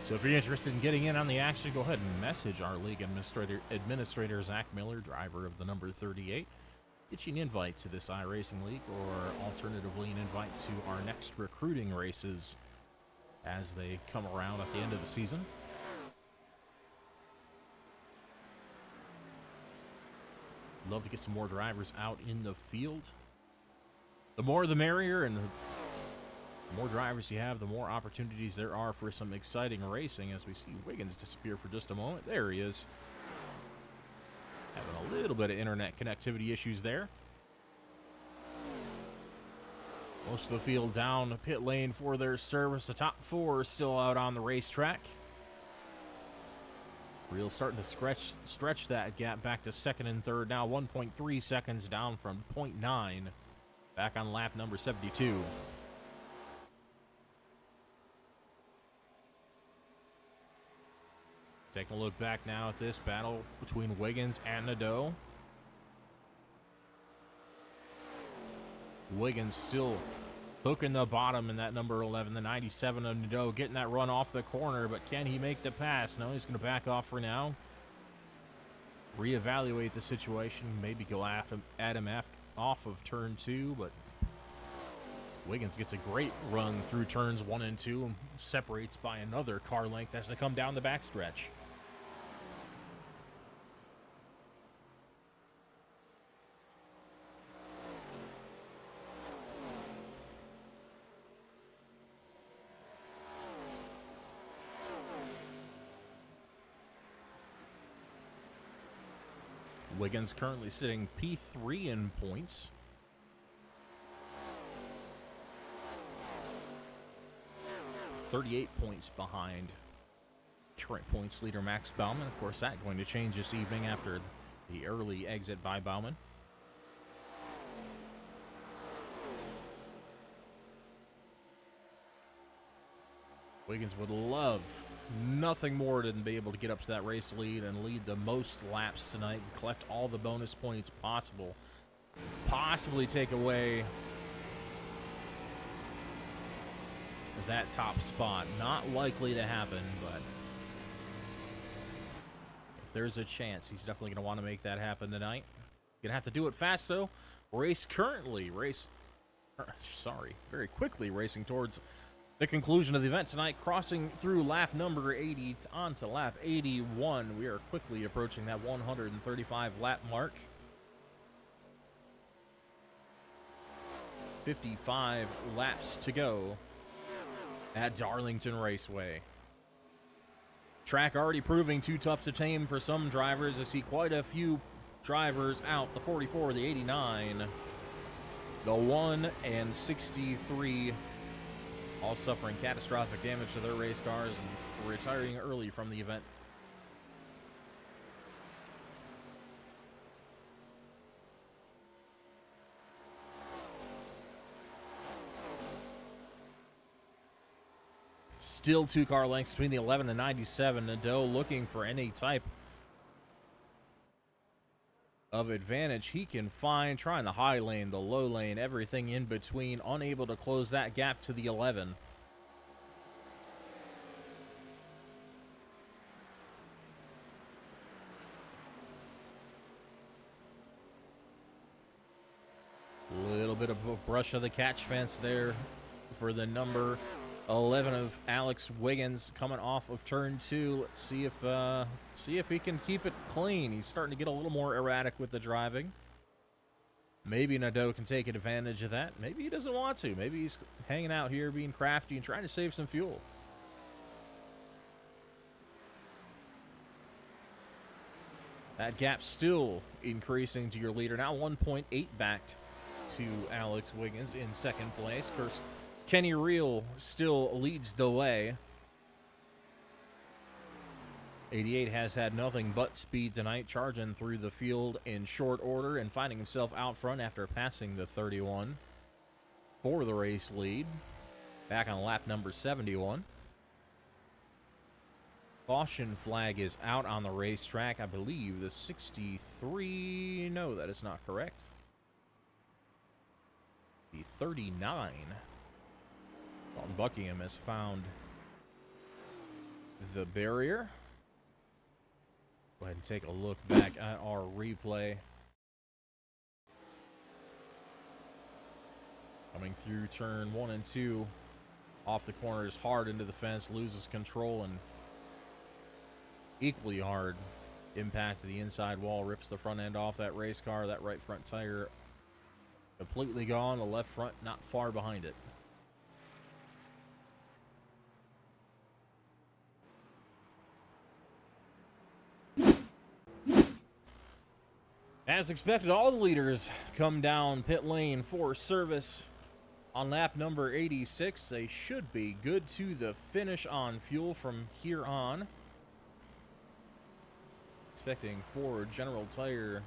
Speaker 1: So if you're interested in getting in on the action, go ahead and message our league administrator Zach Miller, driver of the number 38. Get you an invite to this iRacing league, or alternatively an invite to our next recruiting races as they come around at the end of the season. Love to get some more drivers out in the field. The more the merrier, and the more drivers you have, the more opportunities there are for some exciting racing. As we see Wiggins disappear for just a moment. There he is. Having a little bit of internet connectivity issues there. Most of the field down the pit lane for their service. The top four are still out on the racetrack. Real starting to stretch that gap back to second and third. Now 1.3 seconds down from 0.9. Back on lap number 72. Taking a look back now at this battle between Wiggins and Nadeau. Wiggins still hooking the bottom in that number 11, the 97 of Nadeau, getting that run off the corner, but can he make the pass? No, he's going to back off for now. Reevaluate the situation, maybe go at him off of turn 2, but Wiggins gets a great run through turns 1 and 2 and separates by another car length as they come down the backstretch. Wiggins currently sitting P3 in points. .38 points behind current points leader Max Bauman. Of course, that going to change this evening after the early exit by Bauman. Wiggins would love nothing more than be able to get up to that race lead and lead the most laps tonight and collect all the bonus points possible. Possibly take away that top spot. Not likely to happen, but if there's a chance, he's definitely going to want to make that happen tonight. Going to have to do it fast, though. Very quickly racing towards the conclusion of the event tonight, crossing through lap number 80 onto lap 81. We are quickly approaching that 135 lap mark. 55 laps to go at Darlington Raceway. Track already proving too tough to tame for some drivers. I see quite a few drivers out. The 44, the 89, the 1 and 63, all suffering catastrophic damage to their race cars and retiring early from the event. Still 2 car lengths between the 11 and 97. Nadeau looking for any type of advantage he can find, trying the high lane, the low lane, everything in between, unable to close that gap to the 11. A little bit of a brush of the catch fence there for the number 11 of Alex Wiggins coming off of turn 2. Let's see if he can keep it clean. He's starting to get a little more erratic with the driving. Maybe Nadeau can take advantage of that. Maybe he doesn't want to. Maybe he's hanging out here being crafty and trying to save some fuel. That gap still increasing to your leader. Now 1.8 back to Alex Wiggins in second place. Of course, Kenny Reel still leads the way. 88 has had nothing but speed tonight, charging through the field in short order and finding himself out front after passing the 31 for the race lead. Back on lap number 71. Caution flag is out on the racetrack. I believe the 63... No, that is not correct. The 39... Dalton Buckingham has found the barrier. Go ahead and take a look back at our replay. Coming through turn 1 and 2. Off the corners, hard into the fence, loses control, and equally hard impact to the inside wall. Rips the front end off that race car. That right front tire completely gone. The left front not far behind it. As expected, all the leaders come down pit lane for service on lap number 86. They should be good to the finish on fuel from here on. Expecting Ford General Tire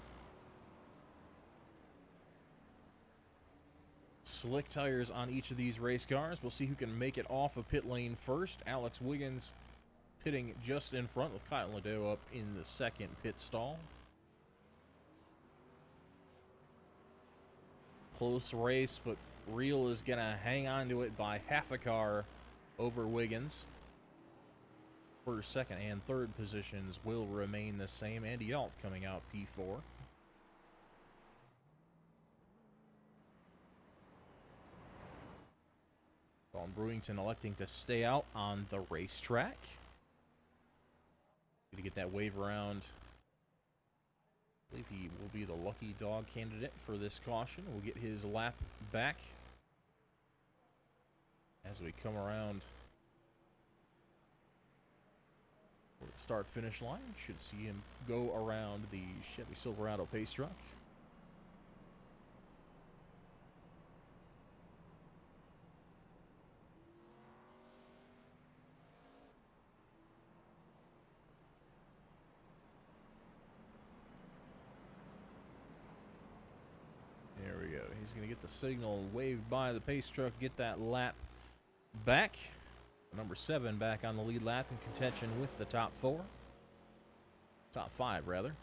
Speaker 1: slick tires on each of these race cars. We'll see who can make it off of pit lane first. Alex Wiggins pitting just in front with Kyle Nadeau up in the second pit stall. Close race, but Reel is going to hang on to it by half a car over Wiggins. First, second, and third positions will remain the same. Andy Alt coming out P4. Don Brewington electing to stay out on the racetrack. Going to get that wave around. I believe he will be the lucky dog candidate for this caution. We'll get his lap back as we come around for the start-finish line. Should see him go around the Chevy Silverado pace truck. He's going to get the signal waved by the pace truck, get that lap back. Number 7 back on the lead lap in contention with the top 4. Top 5, rather.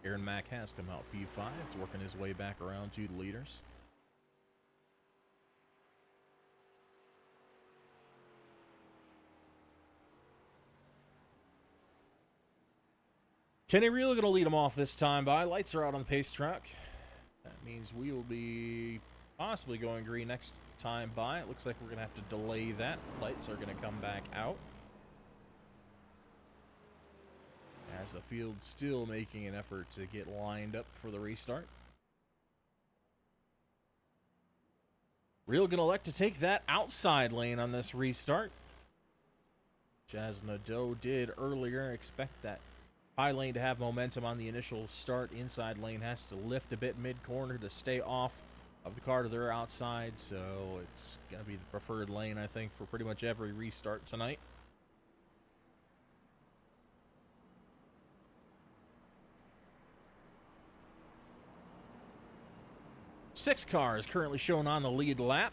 Speaker 1: Aaron Mack has come out P5. He's working his way back around to the leaders. Kenny Reel going to lead him off this time by. Lights are out on the pace track. That means we will be possibly going green next time by. It looks like we're going to have to delay that. Lights are going to come back out. As the field still making an effort to get lined up for the restart. Reel going to elect to take that outside lane on this restart. As Nadeau did earlier, expect that high lane to have momentum on the initial start. Inside lane has to lift a bit mid-corner to stay off of the car to their outside, so it's going to be the preferred lane, I think, for pretty much every restart tonight. Six cars currently shown on the lead lap.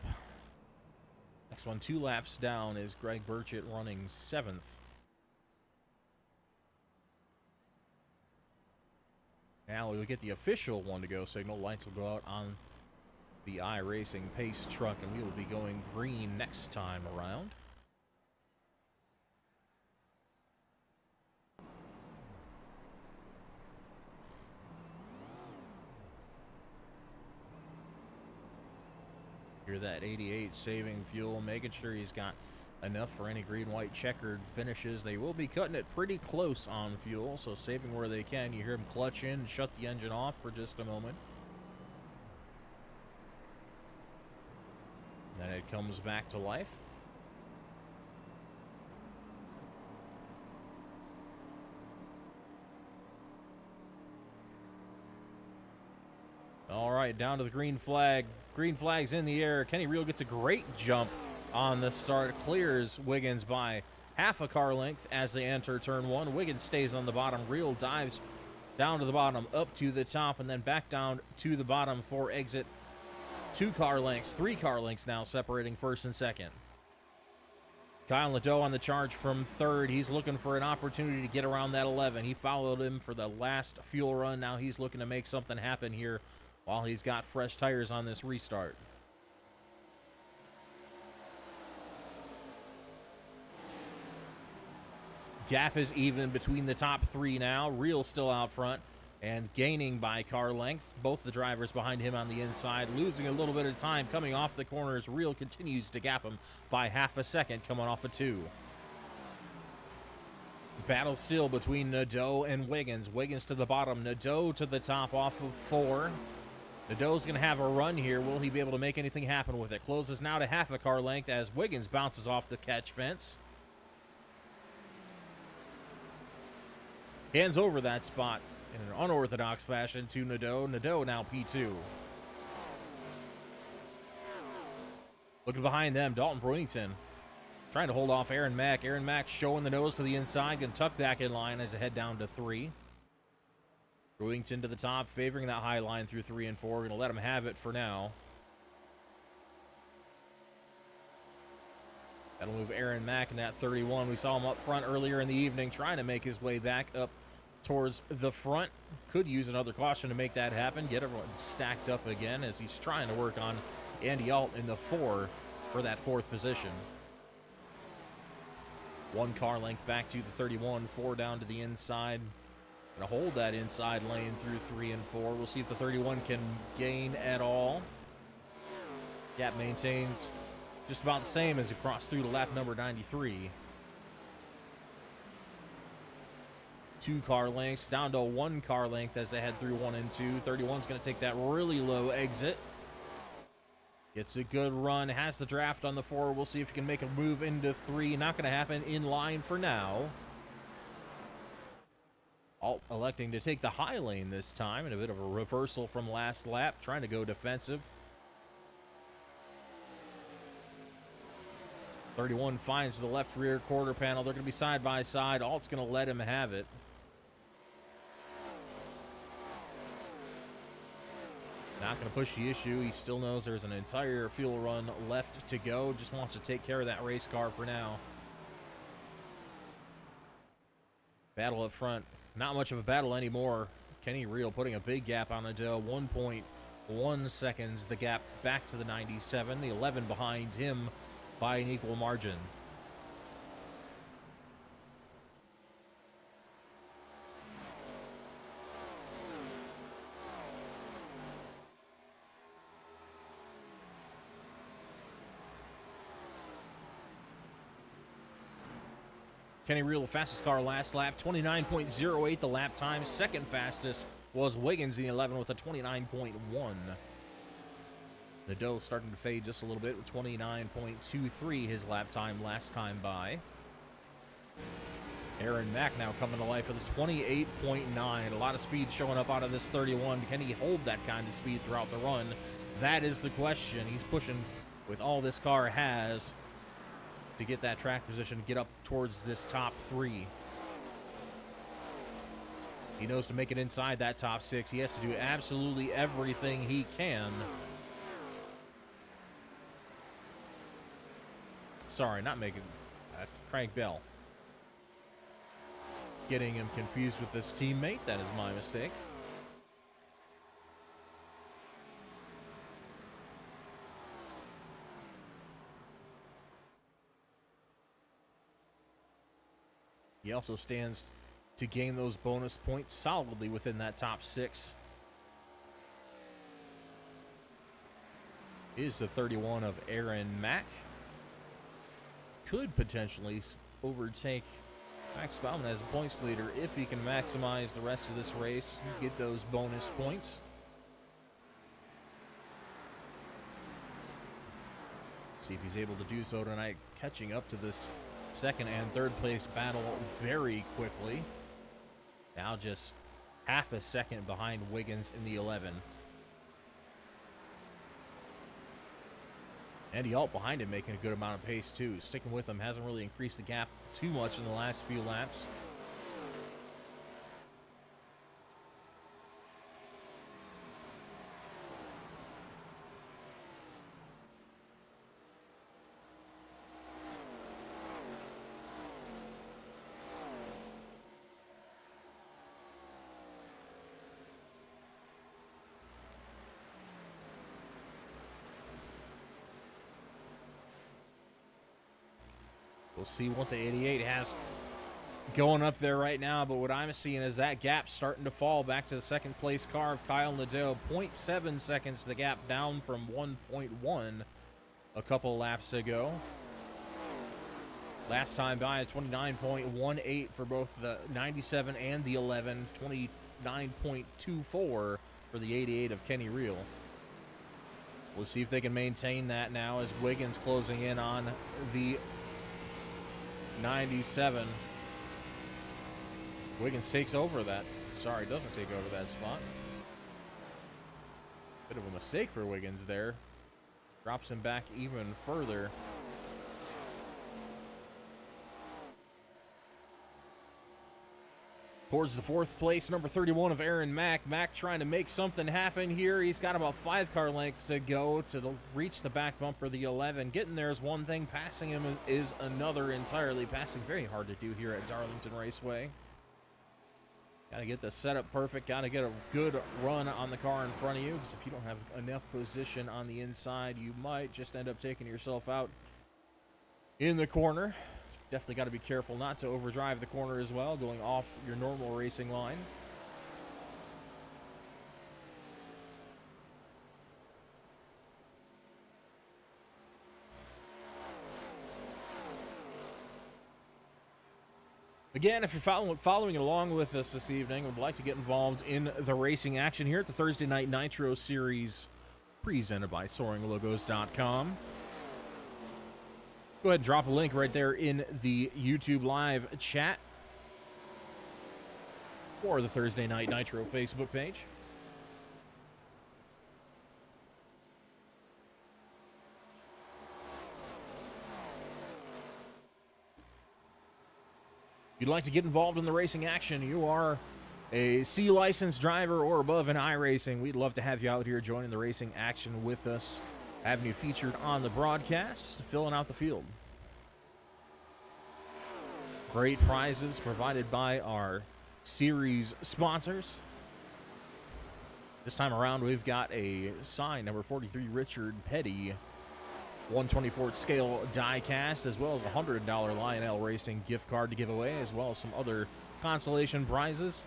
Speaker 1: Next one, 2 laps down, is Greg Burchett running 7th. Now we'll get the official one to go signal. Lights will go out on the iRacing pace truck, and we will be going green next time around. Hear that 88 saving fuel, making sure he's got enough for any green-white checkered finishes. They will be cutting it pretty close on fuel, so saving where they can. You hear him clutch in, shut the engine off for just a moment. Then it comes back to life. All right, down to the green flag. Green flag's in the air. Kenny Reel gets a great jump on the start. Clears Wiggins by half a car length as they enter turn 1. Wiggins stays on the bottom. Reel dives down to the bottom, up to the top, and then back down to the bottom for exit. 2 car lengths, 3 car lengths now separating first and second. Kyle Nadeau on the charge from 3rd. He's looking for an opportunity to get around that 11. He followed him for the last fuel run. Now he's looking to make something happen here while he's got fresh tires on this restart. Gap is even between the top 3 now. Reel still out front and gaining by car lengths. Both the drivers behind him on the inside, losing a little bit of time coming off the corners. Reel continues to gap him by half a second coming off of 2. Battle still between Nadeau and Wiggins. Wiggins to the bottom, Nadeau to the top off of 4. Nadeau's going to have a run here. Will he be able to make anything happen with it? Closes now to half a car length as Wiggins bounces off the catch fence. Hands over that spot in an unorthodox fashion to Nadeau. Nadeau now P2. Looking behind them, Dalton Brewington trying to hold off Aaron Mack. Aaron Mack showing the nose to the inside, going to tuck back in line as they head down to 3. Brewington to the top, favoring that high line through 3 and 4. Going to let him have it for now. That'll move Aaron Mack in that 31. We saw him up front earlier in the evening trying to make his way back up towards the front. Could use another caution to make that happen. Get everyone stacked up again as he's trying to work on Andy Alt in the 4 for that 4th position. 1 car length back to the 31, 4 down to the inside. Going to hold that inside lane through 3 and 4. We'll see if the 31 can gain at all. Gap maintains just about the same as it crossed through to lap number 93. 2 car lengths down to 1 car length as they head through 1 and 2. 31's going to take that really low exit. Gets a good run, has the draft on the 4. We'll see if he can make a move into 3. Not going to happen in line for now. Alt electing to take the high lane this time, and a bit of a reversal from last lap, trying to go defensive. 31 finds the left rear quarter panel. They're going to be side by side. Alt's going to let him have it. Not going to push the issue. He still knows there's an entire fuel run left to go. Just wants to take care of that race car for now. Battle up front. Not much of a battle anymore. Kenny Reel putting a big gap on the dough. 1.1 seconds the gap back to the 97. The 11 behind him by an equal margin. Kenny Reel, the fastest car last lap, 29.08 the lap time. Second fastest was Wiggins in the 11 with a 29.1. The dough starting to fade just a little bit with 29.23 his lap time last time by. Aaron Mack now coming to life with a 28.9. A lot of speed showing up out of this 31. Can he hold that kind of speed throughout the run? That is the question. He's pushing with all this car has to get that track position, get up towards this top 3. He knows to make it inside that top 6, he has to do absolutely everything he can. Sorry, not making Craig Bell. Getting him confused with his teammate. That is my mistake. He also stands to gain those bonus points solidly within that top 6. Is the 31 of Aaron Mack. Could potentially overtake Max Bauman as a points leader if he can maximize the rest of this race, get those bonus points. See if he's able to do so tonight, catching up to this second and third place battle very quickly. Now just half a second behind Wiggins in the 11. Andy Alt behind him making a good amount of pace too. Sticking with him, hasn't really increased the gap too much in the last few laps. We'll see what the 88 has going up there right now, but what I'm seeing is that gap starting to fall back to the second place car of Kyle Nadeau. 0.7 seconds the gap down from 1.1 a couple laps ago. Last time by is 29.18 for both the 97 and the 11. 29.24 for the 88 of Kenny Reel. We'll see if they can maintain that now as Wiggins closing in on the 97. Wiggins takes over that. Sorry, doesn't take over that spot. Bit of a mistake for Wiggins there. Drops him back even further. Towards the fourth place, number 31 of Aaron Mack. Mack trying to make something happen here. He's got about 5 car lengths to go to reach the back bumper, the 11. Getting there is one thing. Passing him is another entirely. Passing very hard to do here at Darlington Raceway. Got to get the setup perfect. Got to get a good run on the car in front of you, because if you don't have enough position on the inside, you might just end up taking yourself out in the corner. Definitely got to be careful not to overdrive the corner as well, going off your normal racing line. Again, if you're following along with us this evening and would like to get involved in the racing action here at the Thursday Night Nitro Series presented by SoaringLogos.com, go ahead and drop a link right there in the YouTube live chat or the Thursday Night Nitro Facebook page. If you'd like to get involved in the racing action, you are a C licensed driver or above in iRacing, we'd love to have you out here joining the racing action with us, having you featured on the broadcast, filling out the field. Great prizes provided by our series sponsors. This time around, we've got a signed number 43 Richard Petty 124th scale die cast, as well as a $100 Lionel Racing gift card to give away, as well as some other consolation prizes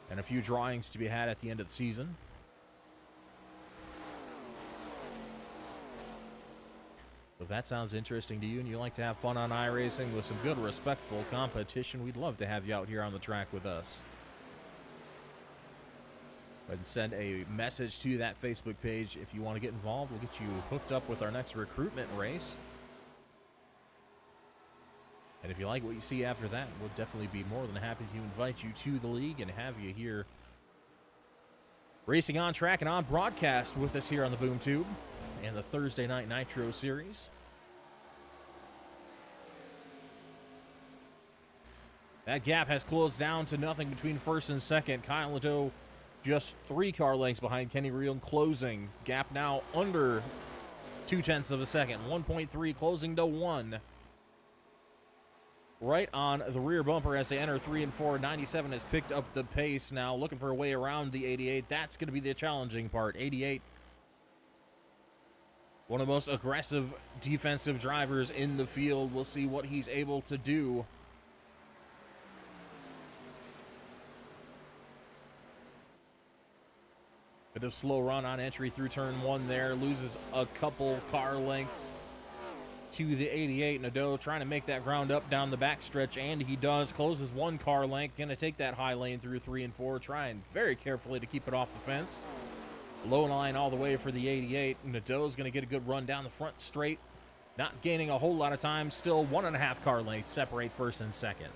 Speaker 1: and a few drawings to be had at the end of the season. If that sounds interesting to you and you like to have fun on iRacing with some good, respectful competition, we'd love to have you out here on the track with us. Go ahead and send a message to that Facebook page if you want to get involved. We'll get you hooked up with our next recruitment race. And if you like what you see after that, we'll definitely be more than happy to invite you to the league and have you here racing on track and on broadcast with us here on the Boom Tube and the Thursday Night Nitro Series. That gap has closed down to nothing between first and second. Kyle Nadeau just 3 car lengths behind Kenny Reel, closing. Gap now under 0.2 of a second. 1.3 closing to 1. Right on the rear bumper as they enter 3 and 4. 97 has picked up the pace now, looking for a way around the 88. That's going to be the challenging part. 88, one of the most aggressive defensive drivers in the field. We'll see what he's able to do. Bit of slow run on entry through turn 1 there. Loses a couple car lengths to the 88. Nadeau trying to make that ground up down the backstretch, and he does. Closes 1 car length. Going to take that high lane through 3 and 4. Trying very carefully to keep it off the fence. Low line all the way for the 88. Nadeau's going to get a good run down the front straight. Not gaining a whole lot of time. Still 1.5 car lengths separate first and second.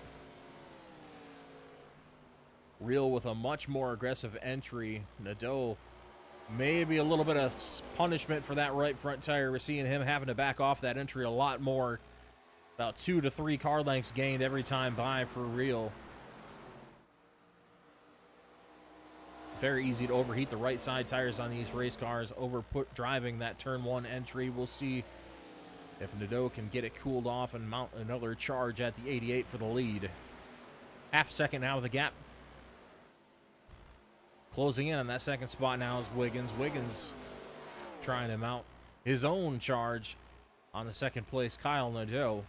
Speaker 1: Reel with a much more aggressive entry. Nadeau, maybe a little bit of punishment for that right front tire. We're seeing him having to back off that entry a lot more. About 2 to 3 car lengths gained every time by for Reel. Very easy to overheat the right side tires on these race cars. Driving that turn 1 entry. We'll see if Nadeau can get it cooled off and mount another charge at the 88 for the lead. Half second now with the gap. Closing in on that second spot now is Wiggins. Wiggins trying to mount his own charge on the second place Kyle Nadeau.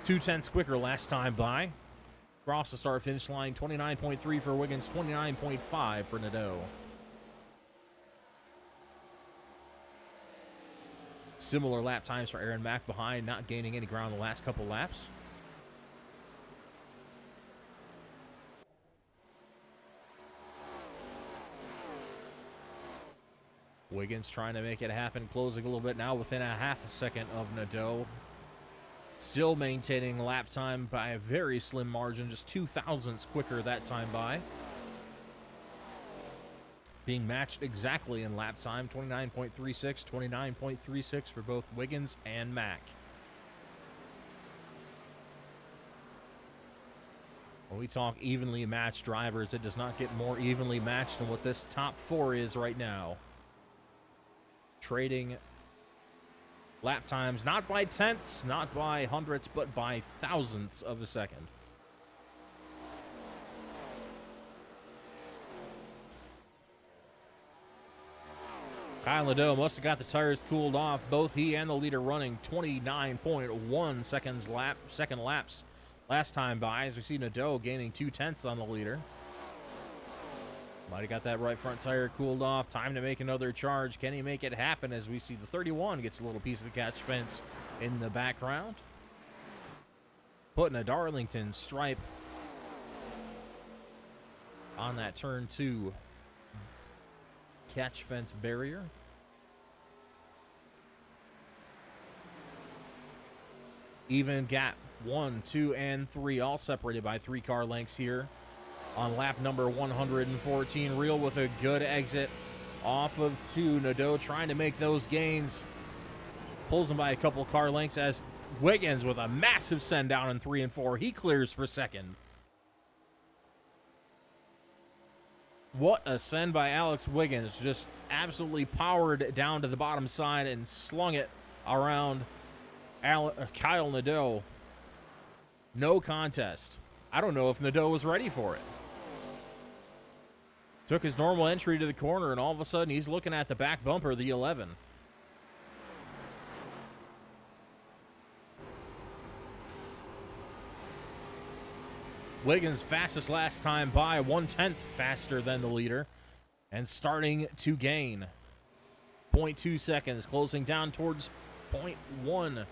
Speaker 1: 0.2 quicker last time by. Across the start finish line, 29.3 for Wiggins, 29.5 for Nadeau. Similar lap times for Aaron Mack behind, not gaining any ground the last couple laps. Wiggins trying to make it happen, closing a little bit now within a half a second of Nadeau. Still maintaining lap time by a very slim margin, just 0.02 quicker that time by. Being matched exactly in lap time, 29.36, 29.36 for both Wiggins and Mack. When we talk evenly matched drivers, it does not get more evenly matched than what this top 4 is right now. Trading lap times, not by tenths, not by hundredths, but by thousandths of a second. Kyle Nadeau must have got the tires cooled off. Both he and the leader running 29.1 second laps last time by, as we see Nadeau gaining 0.2 on the leader. Might have got that right front tire cooled off. Time to make another charge. Can he make it happen as we see the 31 gets a little piece of the catch fence in the background? Putting a Darlington stripe on that turn 2 catch fence barrier. Even gap 1, 2, and 3, all separated by 3 car lengths here. On lap number 114, Reel with a good exit off of 2. Nadeau trying to make those gains. Pulls him by a couple car lengths as Wiggins with a massive send down in 3 and 4. He clears for second. What a send by Alex Wiggins. Just absolutely powered down to the bottom side and slung it around Kyle Nadeau. No contest. I don't know if Nadeau was ready for it. Took his normal entry to the corner, and all of a sudden he's looking at the back bumper, the 11. Wiggins fastest last time by, 1/10 faster than the leader, and starting to gain 0.2 seconds, closing down towards 0.1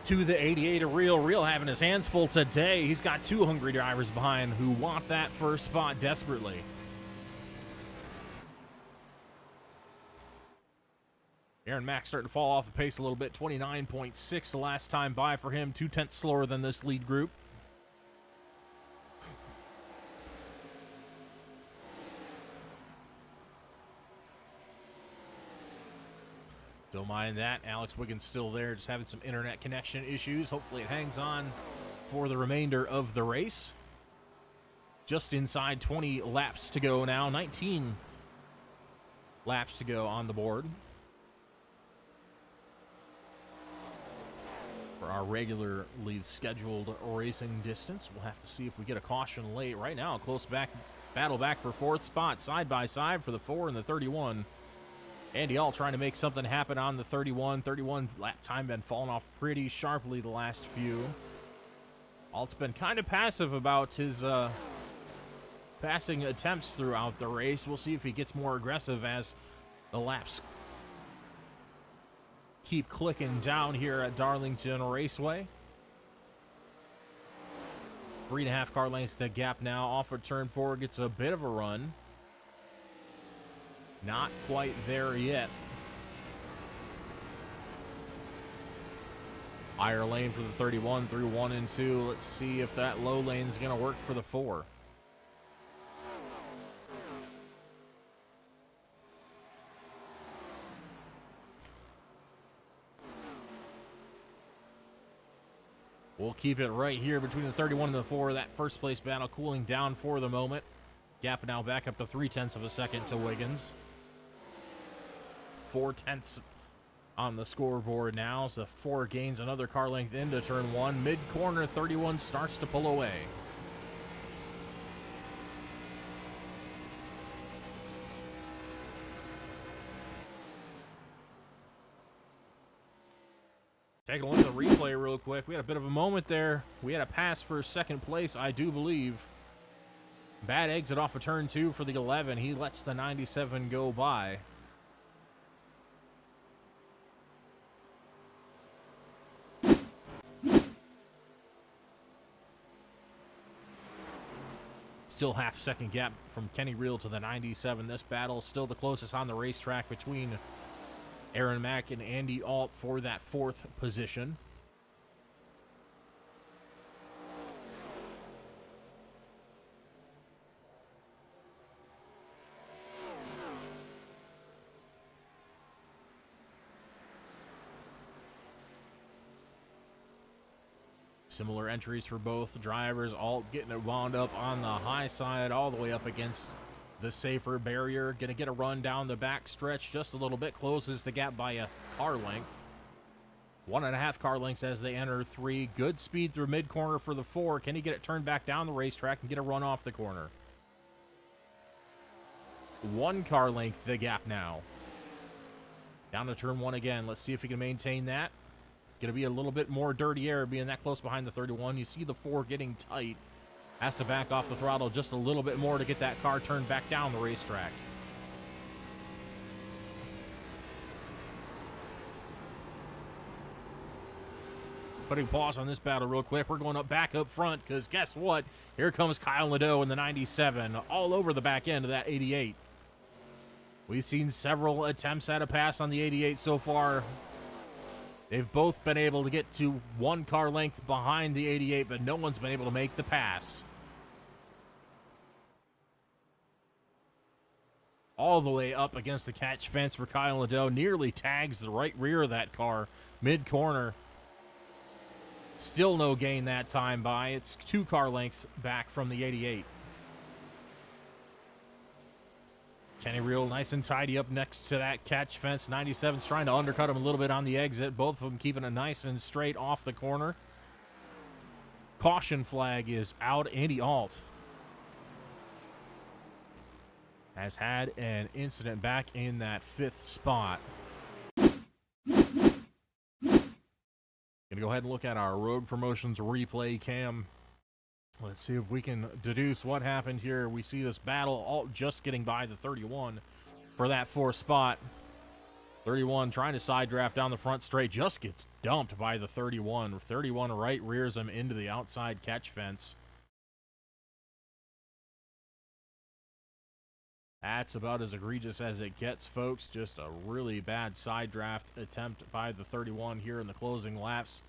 Speaker 1: to the 88. A Real having his hands full today. He's got two hungry drivers behind who want that first spot desperately. Aaron Mack starting to fall off the pace a little bit. 29.6 the last time by for him. 2/10 slower than this lead group. Don't mind that. Alex Wiggins still there, just having some internet connection issues. Hopefully it hangs on for the remainder of the race. Just inside 20 laps to go now. 19 laps to go on the board. For our regularly scheduled racing distance, we'll have to see if we get a caution late. Right now, a close battle back for fourth spot, side by side for the 4 and the 31. Andy Alt trying to make something happen on the 31. 31 lap time been falling off pretty sharply the last few. Alt's been kind of passive about his passing attempts throughout the race. We'll see if he gets more aggressive as the laps keep clicking down here at Darlington Raceway. 3.5 car lengths the gap now. Off of turn 4, gets a bit of a run. Not quite there yet. Higher lane for the 31 through 1 and 2. Let's see if that low lane's going to work for the 4. We'll keep it right here between the 31 and the 4. That first place battle cooling down for the moment. Gap now back up to 0.3 of a second to Wiggins. 0.4 on the scoreboard now. So 4 gains another car length into turn 1. Mid-corner, 31 starts to pull away. Take a look at the replay real quick. We had a bit of a moment there. We had a pass for second place, I do believe. Bad exit off of turn 2 for the 11. He lets the 97 go by. Still half-second gap from Kenny Reel to the 97. This battle still the closest on the racetrack between Aaron Mack and Andy Alt for that 4th position. Similar entries for both drivers. Alt getting it wound up on the high side all the way up against the safer barrier. Going to get a run down the back stretch just a little bit. Closes the gap by a car length. 1.5 car lengths as they enter 3. Good speed through mid-corner for the 4. Can he get it turned back down the racetrack and get a run off the corner? 1 car length the gap now. Down to turn 1 again. Let's see if he can maintain that. Going to be a little bit more dirty air being that close behind the 31. You see the 4 getting tight. Has to back off the throttle just a little bit more to get that car turned back down the racetrack. Putting pause on this battle real quick. We're going back up front because guess what? Here comes Kyle Nadeau in the 97 all over the back end of that 88. We've seen several attempts at a pass on the 88 so far. They've both been able to get to 1 car length behind the 88, but no one's been able to make the pass. All the way up against the catch fence for Kyle Nadeau. Nearly tags the right rear of that car, mid-corner. Still no gain that time by. It's 2 car lengths back from the 88. Kenny Reel nice and tidy up next to that catch fence. 97's trying to undercut him a little bit on the exit. Both of them keeping it nice and straight off the corner. Caution flag is out. Andy Alt has had an incident back in that 5th spot. Gonna go ahead and look at our Road Promotions replay cam. Let's see if we can deduce what happened here. We see this battle, Alt just getting by the 31 for that 4th spot. 31 trying to side draft down the front straight, just gets dumped by the 31. 31 right rears him into the outside catch fence. That's about as egregious as it gets, folks. Just a really bad side draft attempt by the 31 here in the closing laps.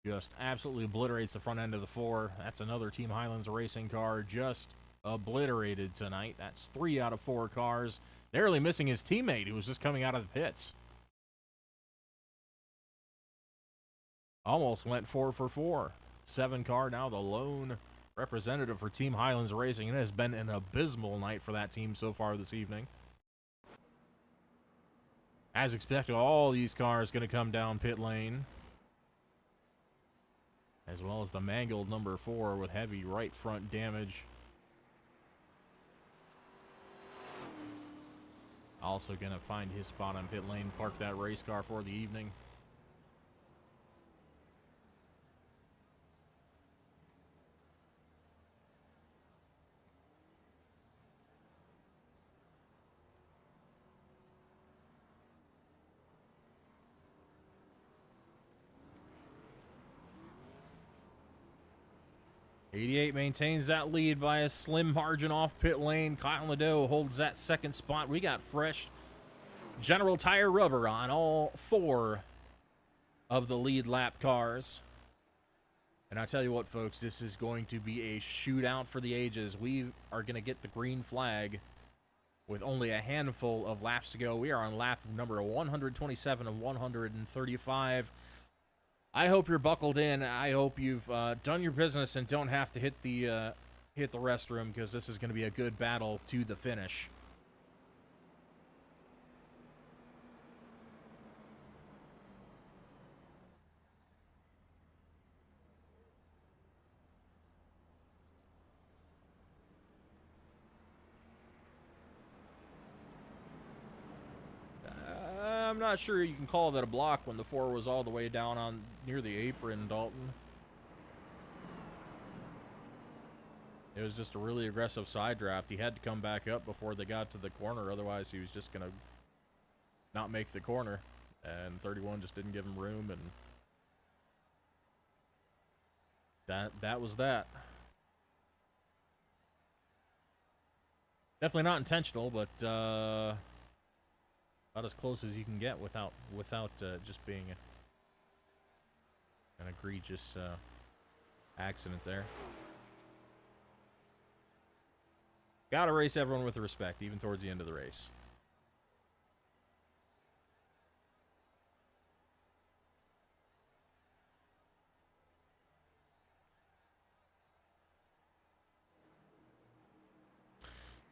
Speaker 1: Just absolutely obliterates the front end of the 4. That's another Team Highlands racing car just obliterated tonight. That's 3 out of 4 cars. Narrowly missing his teammate who was just coming out of the pits. Almost went 4 for 4. 7 car now the lone representative for Team Highlands Racing, and it has been an abysmal night for that team so far this evening. As expected, all these cars going to come down pit lane, as well as the mangled number 4 with heavy right front damage. Also going to find his spot on pit lane, park that race car for the evening. '88 maintains that lead by a slim margin off pit lane. Kyle Nadeau holds that 2nd spot. We got fresh General Tire rubber on all 4 of the lead lap cars. And I tell you what, folks, this is going to be a shootout for the ages. We are going to get the green flag with only a handful of laps to go. We are on lap number 127 of 135. I hope you're buckled in. I hope you've done your business and don't have to hit the restroom, because this is going to be a good battle to the finish. I'm not sure you can call that a block when the 4 was all the way down on near the apron, Dalton. It was just a really aggressive side draft. He had to come back up before they got to the corner, otherwise he was just going to not make the corner. And 31 just didn't give him room, and that was that. Definitely not intentional, but about as close as you can get without just being an egregious accident there. Gotta race everyone with respect, even towards the end of the race.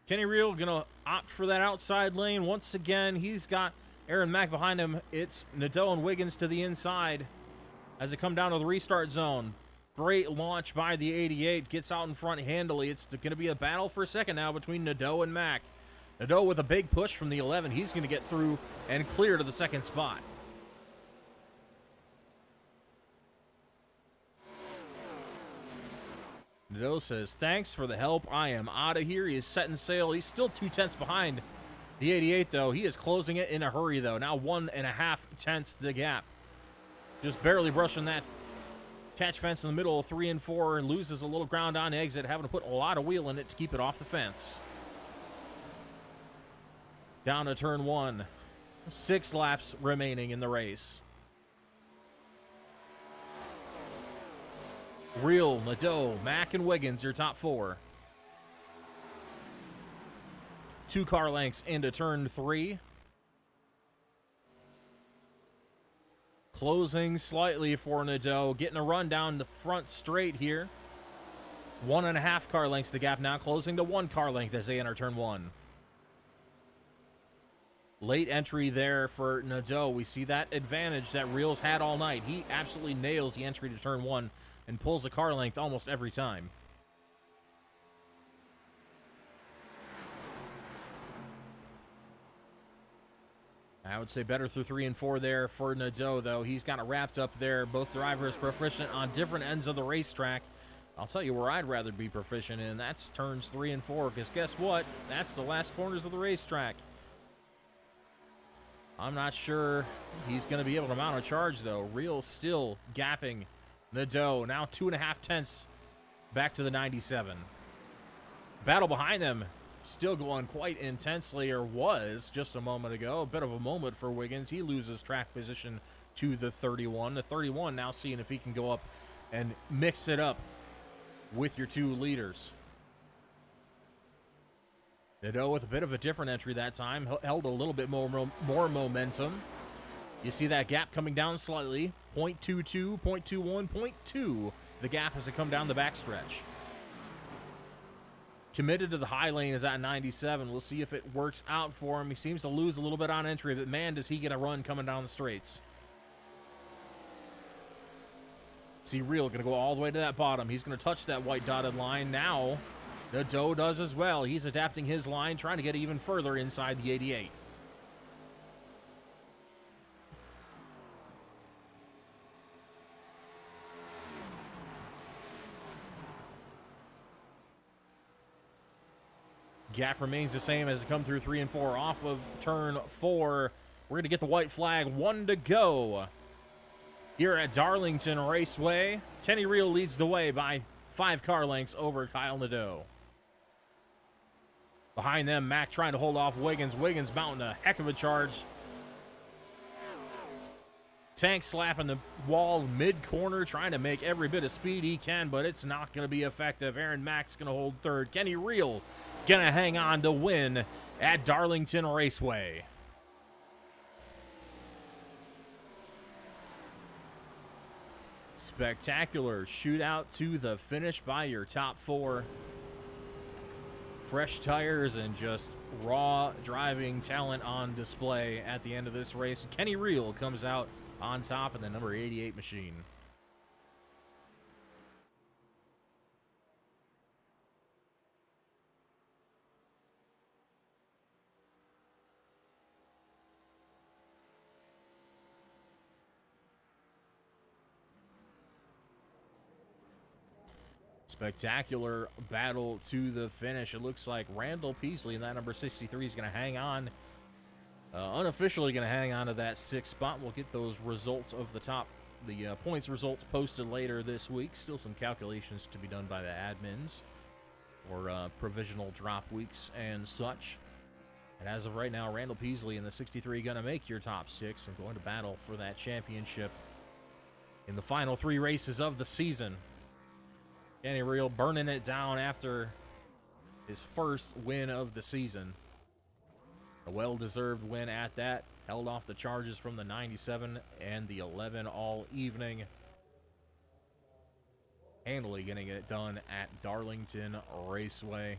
Speaker 1: Kenny Reel gonna opt for that outside lane once again. He's got Aaron Mack behind him. It's Nadeau and Wiggins to the inside as they come down to the restart zone. Great launch by the 88. Gets out in front handily. It's going to be a battle for a second now between Nadeau and Mack. Nadeau with a big push from the 11. He's going to get through and clear to the 2nd spot. Nadeau says, "Thanks for the help. I am out of here." He is setting sail. He's still 2 tenths behind the 88, though. He is closing it in a hurry, though. Now 1.5 tenths the gap. Just barely brushing that catch fence in the middle of 3 and 4, and loses a little ground on exit, having to put a lot of wheel in it to keep it off the fence. Down to turn 1. 6 laps remaining in the race. Reel, Nadeau, Mack, and Wiggins, your top 4. 2 car lengths into turn 3. closing slightly for Nadeau, getting a run down the front straight here. 1.5 car lengths the gap now, closing to 1 car length as they enter turn 1. Late entry there for Nadeau. We see that advantage that Reels had all night. He absolutely nails the entry to turn 1 and pulls a car length almost every time. I would say better through 3 and 4 there for Nadeau, though. He's got it wrapped up there. Both drivers proficient on different ends of the racetrack. I'll tell you where I'd rather be proficient in. That's turns 3 and 4, because guess what? That's the last corners of the racetrack. I'm not sure he's going to be able to mount a charge, though. Real still gapping Nadeau. Now 2.5 tenths back to the 97. Battle behind them still going quite intensely, or was just a moment ago. A bit of a moment for Wiggins. He loses track position to the 31. The 31 now seeing if he can go up and mix it up with your 2 leaders. Nadeau with a bit of a different entry that time. Held a little bit more momentum. You see that gap coming down slightly. 0.22, 0.21, 0.2. The gap as it come down the backstretch. Committed to the high lane is at 97. We'll see if it works out for him. He seems to lose a little bit on entry, but man, does he get a run coming down the straights. See Real going to go all the way to that bottom. He's going to touch that white dotted line now. Nadeau does as well. He's adapting his line, trying to get even further inside the 88. Gap remains the same as it come through 3 and 4. Off of turn 4, we're going to get the white flag. 1 to go here at Darlington Raceway. Kenny Real leads the way by 5 car lengths over Kyle Nadeau. Behind them, Mac trying to hold off Wiggins. Wiggins mounting a heck of a charge. Tank slapping the wall mid-corner, trying to make every bit of speed he can, but it's not going to be effective. Aaron Mack's going to hold third. Kenny Real going to hang on to win at Darlington Raceway. Spectacular shootout to the finish by your top 4. Fresh tires and just raw driving talent on display at the end of this race. Kenny Real comes out on top in the number 88 machine. Spectacular battle to the finish. It looks like Randall Peasley in that number 63 is going to hang on. Unofficially going to hang on to that 6th spot. We'll get those results of the top, the points results posted later this week. Still some calculations to be done by the admins or provisional drop weeks and such. And as of right now, Randall Peasley in the 63 going to make your top 6 and going to battle for that championship in the final 3 races of the season. Kenny Real burning it down after his first win of the season. A well-deserved win at that. Held off the charges from the 97 and the 11 all evening. Handily getting it done at Darlington Raceway.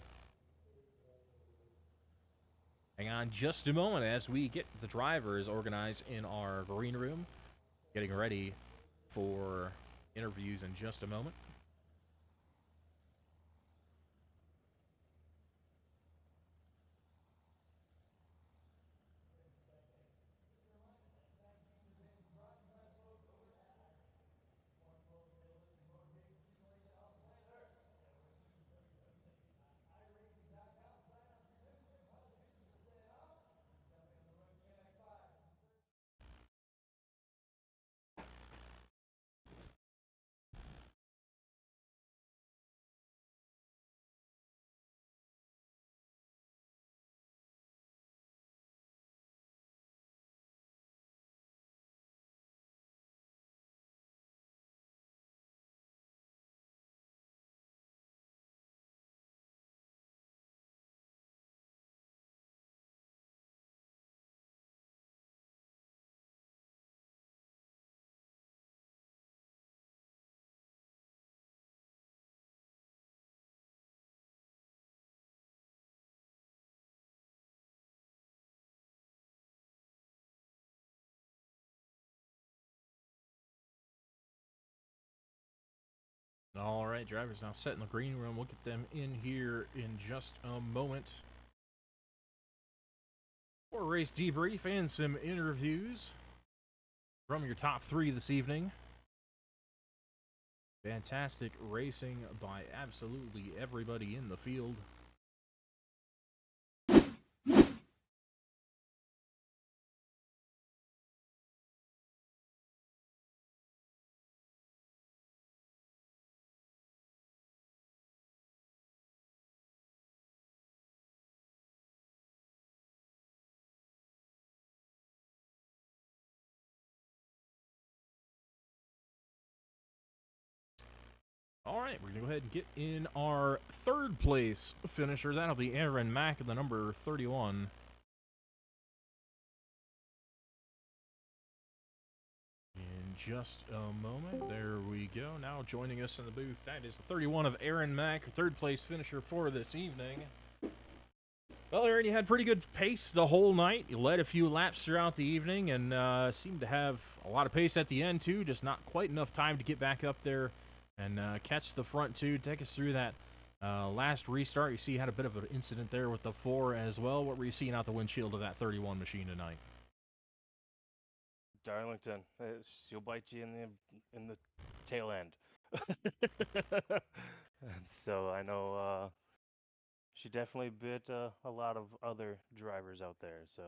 Speaker 1: Hang on just a moment as we get the drivers organized in our green room. Getting ready for interviews in just a moment. All right, drivers now set in the green room. We'll get them in here in just a moment. For a race debrief and some interviews from your top three this evening. Fantastic racing by absolutely everybody in the field. All right, we're going to go ahead and get in our third place finisher. That'll be Aaron Mack, the number 31. In just a moment. There we go. Now joining us in the booth, that is the 31 of Aaron Mack, third place finisher for this evening. Well, Aaron, you had pretty good pace the whole night. You led a few laps throughout the evening and seemed to have a lot of pace at the end, too. Just not quite enough time to get back up there and catch the front two. Take us through that last restart. You see you had a bit of an incident there with the 4 as well. What were you seeing out the windshield of that 31 machine tonight?
Speaker 2: Darlington, she'll bite you in the tail end. And so I know she definitely bit a lot of other drivers out there. So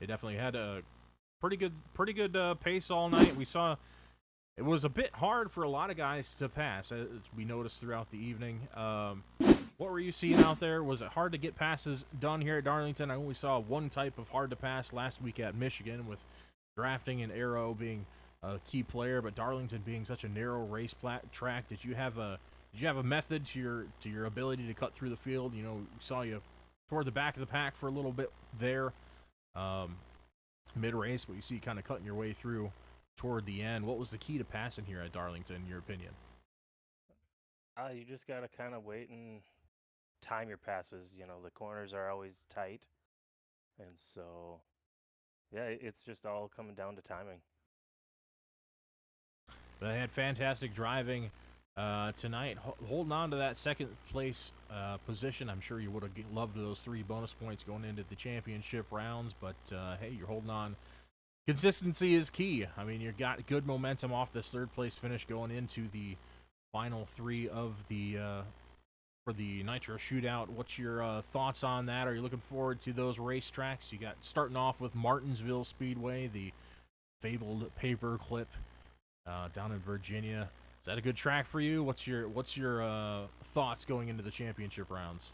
Speaker 1: They definitely had a pretty good pace all night. We saw it was a bit hard for a lot of guys to pass, as we noticed throughout the evening. What were you seeing out there? Was it hard to get passes done here at Darlington? I only saw one type of hard to pass last week at Michigan, with drafting and aero being a key player, but Darlington being such a narrow race track. Did you have a method to your ability to cut through the field? You know, we saw you toward the back of the pack for a little bit there, mid race, but you see you kind of cutting your way through toward the end. What was the key to passing here at Darlington, in your opinion?
Speaker 2: you just gotta kind of wait and time your passes. You know, the corners are always tight, and so yeah, it's just all coming down to timing.
Speaker 1: But they had fantastic driving tonight, holding on to that second place position. I'm sure you would have loved those 3 bonus points going into the championship rounds, but hey, you're holding on. Consistency is key. I mean, you got good momentum off this third place finish going into the final 3 of the for the Nitro Shootout. What's your thoughts on that? Are you looking forward to those racetracks? You got starting off with Martinsville Speedway, the fabled paperclip down in Virginia. Is that a good track for you? What's your thoughts going into the championship rounds?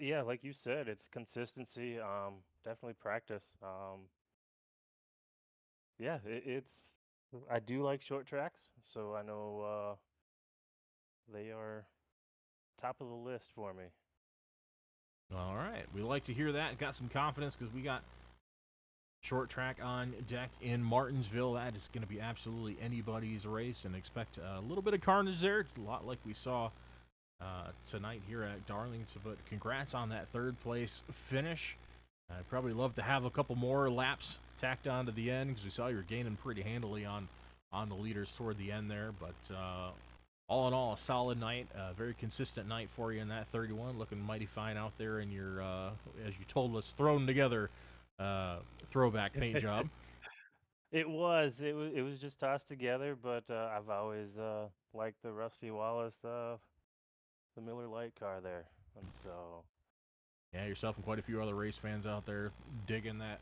Speaker 2: Yeah, like you said, it's consistency. Definitely practice. Yeah, it's. I do like short tracks, so I know they are top of the list for me.
Speaker 1: All right, we like to hear that. Got some confidence because we got short track on deck in Martinsville. That is going to be absolutely anybody's race, and expect a little bit of carnage there, a lot like we saw tonight here at Darlington. But congrats on that third place finish. I'd probably love to have a couple more laps tacked on to the end, because we saw you were gaining pretty handily on the leaders toward the end there. But all in all, a solid night, a very consistent night for you in that 31. Looking mighty fine out there in your, as you told us, thrown together throwback paint job.
Speaker 2: It was just tossed together, but I've always liked the Rusty Wallace, the Miller Lite car there, and so
Speaker 1: Yeah, yourself and quite a few other race fans out there digging that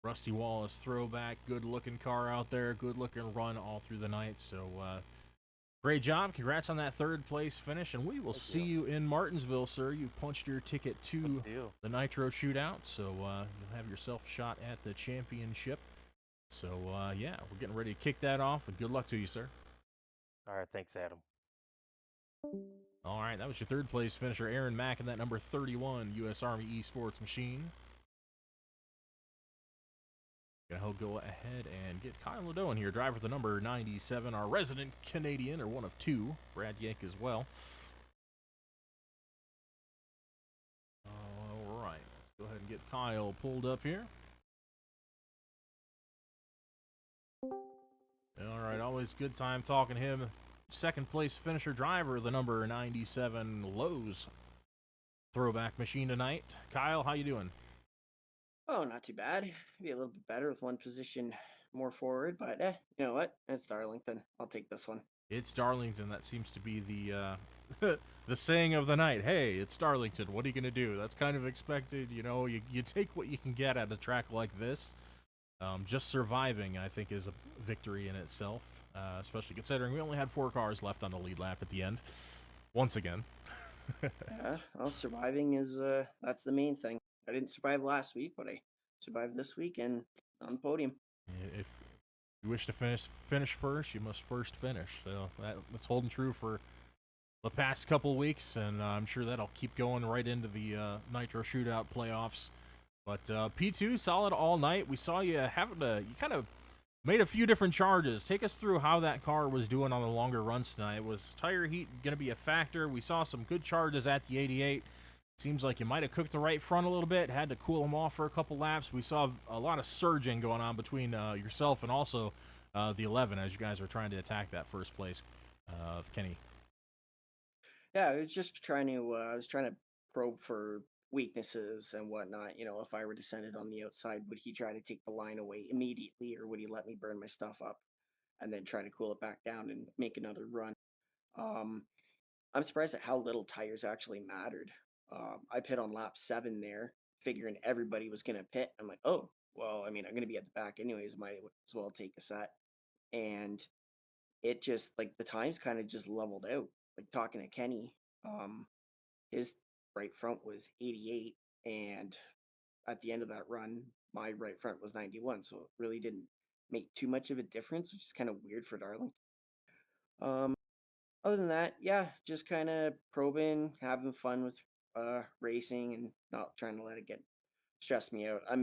Speaker 1: Rusty Wallace throwback. Good looking car out there, good looking run all through the night. So great job. Congrats on that third place finish, and we will
Speaker 2: thank
Speaker 1: see you in Martinsville, sir. You've punched your ticket to
Speaker 2: Good deal.
Speaker 1: the Nitro Shootout, so you'll have yourself a shot at the championship. So yeah, we're getting ready to kick that off, and good luck to you, sir.
Speaker 2: All right, thanks, Adam.
Speaker 1: All right, that was your third place finisher, Aaron Mack, in that number 31 U.S. Army Esports machine. He'll go ahead and get Kyle Ladeau in here, driver with the number 97, our resident Canadian, or one of 2, Brad Yank as well. All right, let's go ahead and get Kyle pulled up here. All right, always good time talking to him. Second place finisher driver, the number 97 Lowe's throwback machine tonight. Kyle, how you doing?
Speaker 3: Oh, not too bad. Be a little bit better with one position more forward, but you know what? It's Darlington. I'll take this one.
Speaker 1: It's Darlington. That seems to be the saying of the night. Hey, it's Darlington. What are you gonna do? That's kind of expected. You take what you can get at a track like this. Just surviving, I think, is a victory in itself. Especially considering we only had 4 cars left on the lead lap at the end. Once again.
Speaker 3: Yeah, well, surviving is that's the main thing. I didn't survive last week, but I survived this week and on the podium.
Speaker 1: If you wish to finish first, you must first finish. So that's holding true for the past couple weeks, and I'm sure that'll keep going right into the Nitro Shootout playoffs. But P2 solid all night. We saw you you kind of made a few different charges. Take us through how that car was doing on the longer runs tonight. Was tire heat going to be a factor? We saw some good charges at the 88. Seems like you might have cooked the right front a little bit, had to cool them off for a couple laps. We saw a lot of surging going on between yourself and also the 11 as you guys were trying to attack that first place of Kenny.
Speaker 3: Yeah, I was just trying to I was trying to probe for weaknesses and whatnot. You know, if I were to send it on the outside, would he try to take the line away immediately, or would he let me burn my stuff up and then try to cool it back down and make another run? Um, I'm surprised at how little tires actually mattered. I pit on lap 7 there, figuring everybody was going to pit. I'm like, oh, well, I mean, I'm going to be at the back anyways. Might as well take a set. And it just, like, the times kind of just leveled out. Like, talking to Kenny, um, his right front was 88. And at the end of that run, my right front was 91. So it really didn't make too much of a difference, which is kind of weird for Darling. Um, Other than that, yeah, just kind of probing, having fun with racing, and not trying to let it get stress me out. I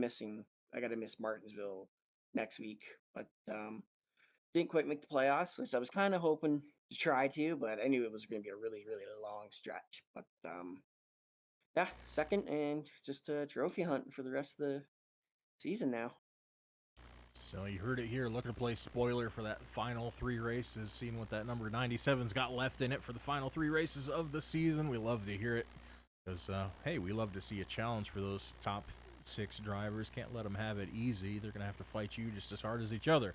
Speaker 3: got to miss Martinsville next week, but didn't quite make the playoffs, which I was kind of hoping to try to, but I knew it was going to be a really, really long stretch. But yeah, second, and just a trophy hunt for the rest of the season now.
Speaker 1: So you heard it here. Looking to play spoiler for that final 3 races, seeing what that number 97's got left in it for the final 3 races of the season. We love to hear it because, hey, we love to see a challenge for those top 6 drivers. Can't let them have it easy. They're going to have to fight you just as hard as each other.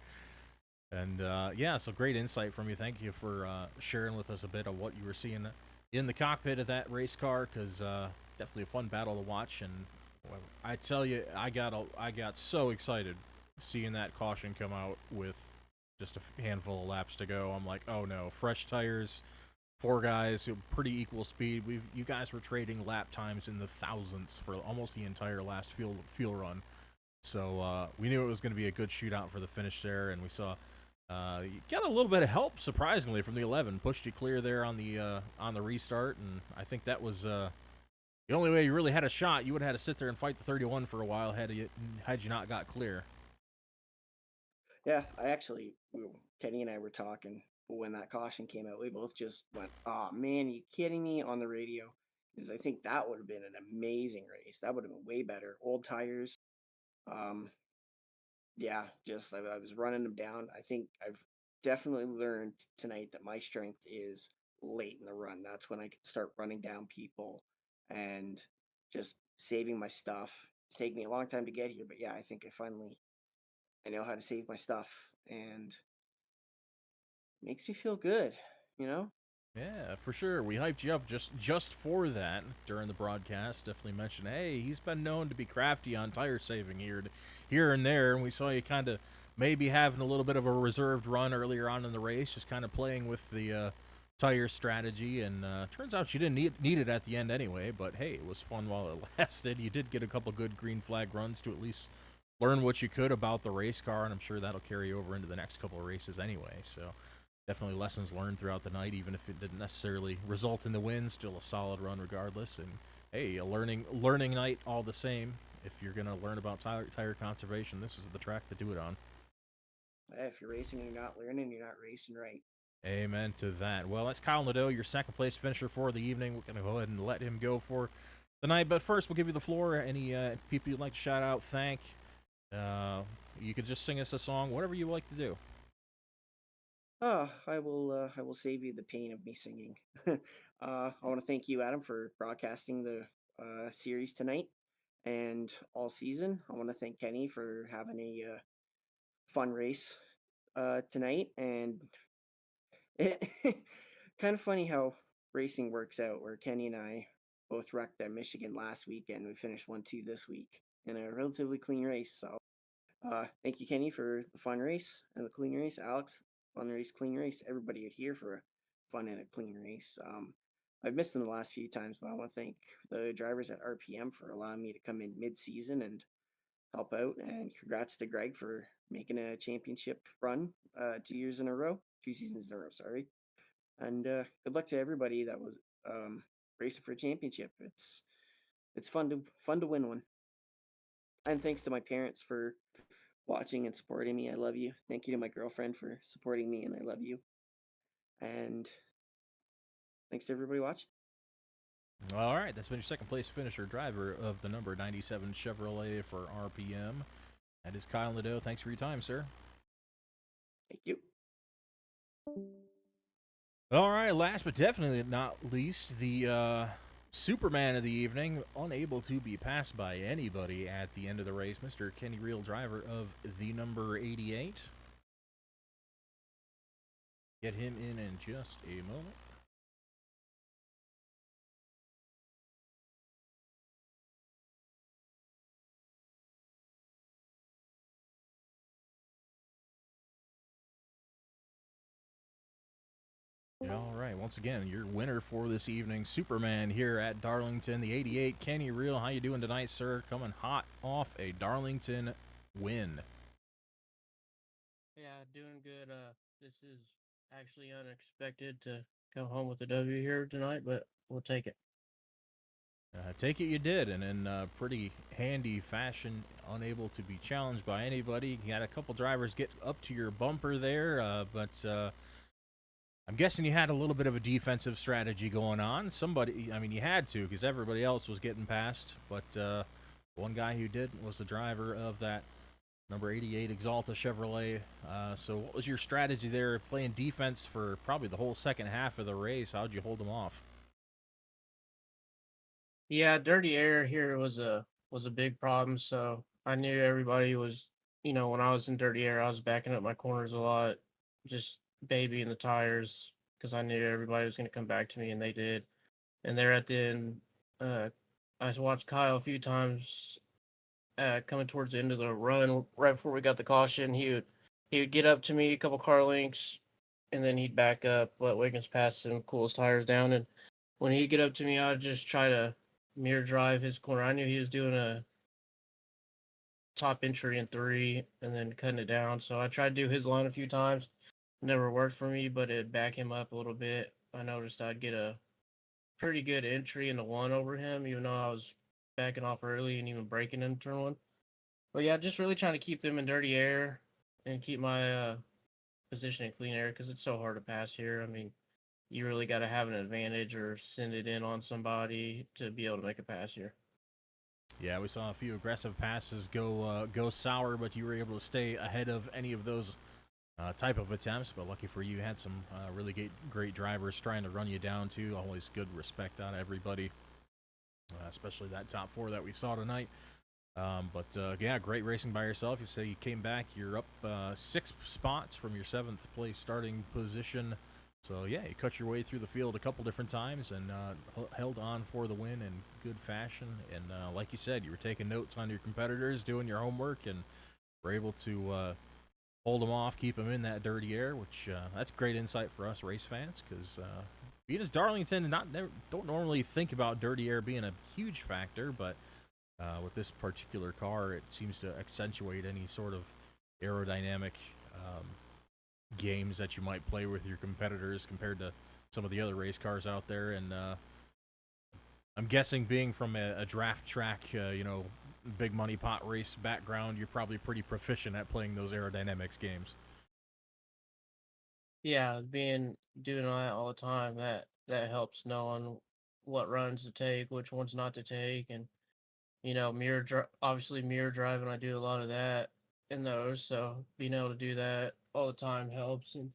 Speaker 1: And, yeah, so great insight from you. Thank you for sharing with us a bit of what you were seeing in the cockpit of that race car because definitely a fun battle to watch. And I tell you, I got so excited seeing that caution come out with just a handful of laps to go. I'm like, oh no, fresh tires, 4 guys, pretty equal speed. You guys were trading lap times in the thousands for almost the entire last fuel run. So we knew it was going to be a good shootout for the finish there, and we saw you got a little bit of help surprisingly from the 11, pushed you clear there on the restart, and I think that was the only way you really had a shot. You would have had to sit there and fight the 31 for a while had you not got clear.
Speaker 3: Yeah, Kenny and I were talking when that caution came out. We both just went, "Oh man, are you kidding me?" on the radio, because I think that would have been an amazing race. That would have been way better. Old tires. Um, yeah, just I was running them down. I think I've definitely learned tonight that my strength is late in the run. That's when I can start running down people and just saving my stuff. It's taken me a long time to get here, but yeah, I think I know how to save my stuff, and makes me feel good, you know?
Speaker 1: Yeah, for sure. We hyped you up just for that during the broadcast. Definitely mentioned, hey, he's been known to be crafty on tire saving here and there, and we saw you kind of maybe having a little bit of a reserved run earlier on in the race, just kind of playing with the tire strategy. And turns out you didn't need it at the end anyway. But hey, it was fun while it lasted. You did get a couple good green flag runs to at least learn what you could about the race car, and I'm sure that'll carry over into the next couple of races anyway. So definitely lessons learned throughout the night, even if it didn't necessarily result in the win. Still a solid run regardless. And hey, a learning night all the same. If you're gonna learn about tire conservation, this is the track to do it on.
Speaker 3: If you're racing and you're not learning, you're not racing right.
Speaker 1: Amen to that. Well, that's Kyle Nadeau, your second place finisher for the evening. We're gonna go ahead and let him go for the night. But first, we'll give you the floor. Any people you'd like to shout out, thank, You could just sing us a song, whatever you like to do.
Speaker 3: I will save you the pain of me singing. I want to thank you, Adam, for broadcasting the series tonight and all season. I want to thank Kenny for having a fun race tonight, and it kind of funny how racing works out. Where Kenny and I both wrecked at Michigan last weekend. We finished 1-2 this week in a relatively clean race. So thank you, Kenny, for the fun race and the clean race. Alex, fun race, clean race. Everybody out here for a fun and a clean race. I've missed them the last few times, but I want to thank the drivers at RPM for allowing me to come in mid-season and help out. And congrats to Greg for making a championship run 2 years in a row, 2 seasons in a row. Sorry, and good luck to everybody that was racing for a championship. It's fun to win one. And thanks to my parents for watching and supporting me. I love you. Thank you to my girlfriend for supporting me, and I love you. And thanks to everybody watching.
Speaker 1: All right, that's been your second place finisher driver of the number 97 Chevrolet for RPM. That is Kyle Nadeau. Thanks for your time, sir.
Speaker 3: Thank you.
Speaker 1: All right, last but definitely not least, the Superman of the evening, unable to be passed by anybody at the end of the race, Mr. Kenny Reel, driver of the number 88. Get him in just a moment. All right, once again, your winner for this evening, Superman here at Darlington, the 88, Kenny Reel. How you doing tonight, sir? Coming hot off a Darlington win.
Speaker 4: Yeah, doing good. This is actually unexpected to come home with a W here tonight, but we'll take it.
Speaker 1: Take it you did, and in pretty handy fashion, unable to be challenged by anybody. You had a couple drivers get up to your bumper there, but I'm guessing you had a little bit of a defensive strategy going on. I mean, you had to because everybody else was getting past, but one guy who didn't was the driver of that number 88 Exalta Chevrolet. So what was your strategy there, playing defense for probably the whole second half of the race? How'd you hold them off?
Speaker 4: Yeah, dirty air here was a big problem. So I knew everybody was, when I was in dirty air, I was backing up my corners a lot, just babying the tires because I knew everybody was going to come back to me, and they did. And there at the end, I watched Kyle a few times coming towards the end of the run, right before we got the caution. He would get up to me a couple car lengths, and then he'd back up, let Wiggins pass him, cool his tires down, and when he'd get up to me, I'd just try to mirror drive his corner. I knew he was doing a top entry in 3 and then cutting it down, so I tried to do his line a few times. Never worked for me, but it'd back him up a little bit. I noticed I'd get a pretty good entry into 1 over him, even though I was backing off early and even braking in turn 1. But yeah, just really trying to keep them in dirty air and keep my position in clean air because it's so hard to pass here. I mean, you really got to have an advantage or send it in on somebody to be able to make a pass here.
Speaker 1: Yeah, we saw a few aggressive passes go sour, but you were able to stay ahead of any of those type of attempts. But lucky for you, you had some really great drivers trying to run you down too. Always good respect out of everybody, especially that top 4 that we saw tonight. Yeah, great racing by yourself. You say you came back. You're up 6 spots from your 7th place starting position. So, yeah, you cut your way through the field a couple different times and held on for the win in good fashion. And like you said, you were taking notes on your competitors, doing your homework, and were able to hold them off, keep them in that dirty air, which that's great insight for us race fans because being as Darlington, don't normally think about dirty air being a huge factor, but with this particular car, it seems to accentuate any sort of aerodynamic games that you might play with your competitors compared to some of the other race cars out there. And I'm guessing being from a draft track, big money pot race background, you're probably pretty proficient at playing those aerodynamics games.
Speaker 4: Yeah, doing that all the time, that helps knowing what runs to take, which ones not to take, and obviously mirror driving. I do a lot of that in those, so being able to do that all the time helps. And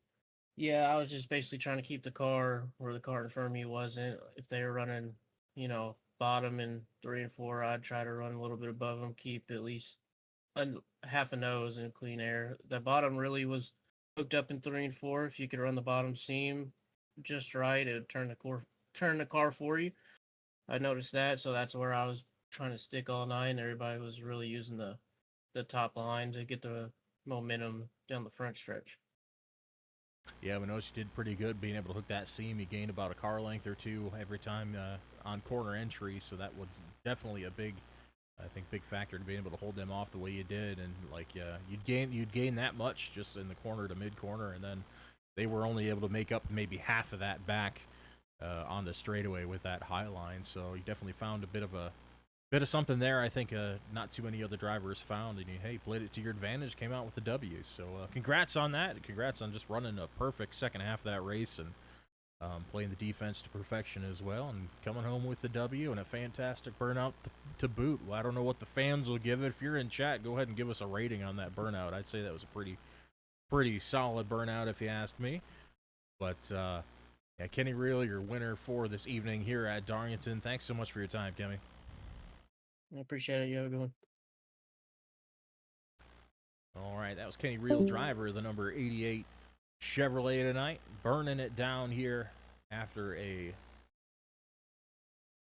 Speaker 4: yeah, I was just basically trying to keep the car where the car in front of me wasn't. If they were running, bottom in 3 and 4, I'd try to run a little bit above them, keep at least half a nose in clean air. The bottom really was hooked up in 3 and 4. If you could run the bottom seam just right, it would turn the car for you. I noticed that, so that's where I was trying to stick all night, and everybody was really using the top line to get the momentum down the front stretch.
Speaker 1: Yeah, we noticed you did pretty good being able to hook that seam. You gained about a car length or two every time on corner entry, so that was definitely a big factor to being able to hold them off the way you did. And you'd gain that much just in the corner to mid corner, and then they were only able to make up maybe half of that back on the straightaway with that high line. So you definitely found a bit of something there. I think not too many other drivers found, and you played it to your advantage, came out with the W. So congrats on that. Congrats on just running a perfect second half of that race and playing the defense to perfection as well, and coming home with the W and a fantastic burnout to boot. Well, I don't know what the fans will give it. If you're in chat, go ahead and give us a rating on that burnout. I'd say that was a pretty solid burnout if you ask me. But yeah, Kenny Reel, your winner for this evening here at Darlington. Thanks so much for your time, Kemi.
Speaker 4: I appreciate it. You have a good one.
Speaker 1: All right, that was Kenny Reel, driver of the number 88 Chevrolet tonight, burning it down here after a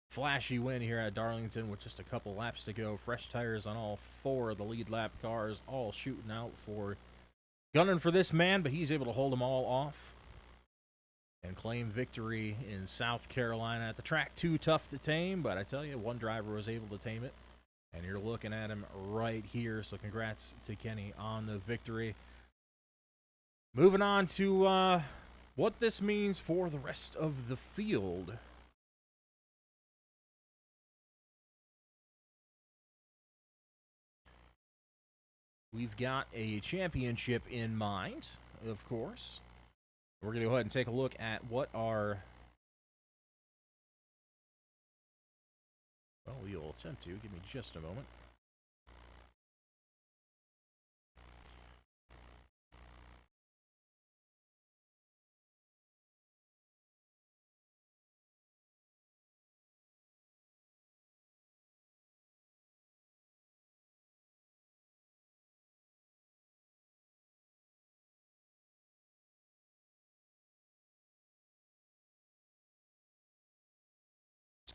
Speaker 1: flashy win here at Darlington with just a couple laps to go. Fresh tires on all 4 of the lead lap cars, all shooting out for gunning for this man, but he's able to hold them all off and claim victory in South Carolina at the track. Too tough to tame, but I tell you, one driver was able to tame it, and you're looking at him right here. So congrats to Kenny on the victory. Moving on to what this means for the rest of the field. We've got a championship in mind, of course. We're going to go ahead and take a look at what our... Well, we'll attempt to. Give me just a moment.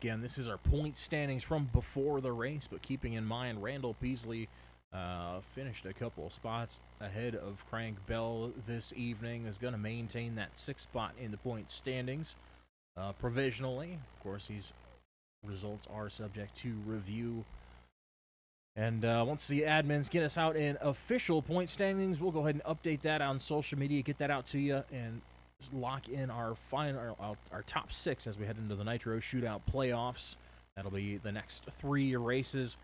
Speaker 1: Again, this is our point standings from before the race, but keeping in mind Randall Peasley finished a couple of spots ahead of Crank Bell this evening, is going to maintain that 6th spot in the point standings provisionally. Of course, these results are subject to review. And once the admins get us out in official point standings, we'll go ahead and update that on social media, get that out to you, and lock in our top 6 as we head into the Nitro Shootout playoffs. That'll be the next 3 races,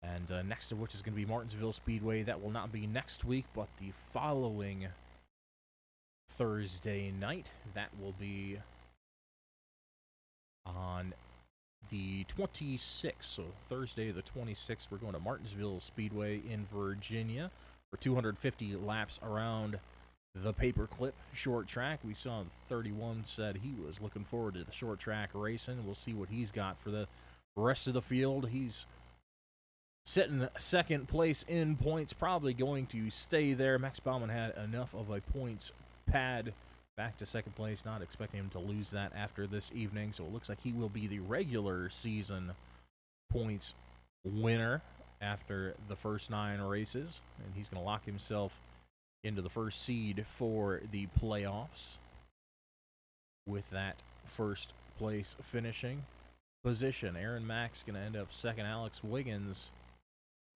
Speaker 1: and next of which is going to be Martinsville Speedway. That will not be next week, but the following Thursday night. That will be on the 26th, so Thursday the 26th, we're going to Martinsville Speedway in Virginia for 250 laps around the paperclip short track. We saw 31 said he was looking forward to the short track racing. We'll see what he's got for the rest of the field. He's sitting 2nd place in points, probably going to stay there. Max Bauman had enough of a points pad back to 2nd place, not expecting him to lose that after this evening. So it looks like he will be the regular season points winner after the first 9 races, and he's going to lock himself into the first seed for the playoffs with that first place finishing position. Aaron Mack's going to end up 2nd. Alex Wiggins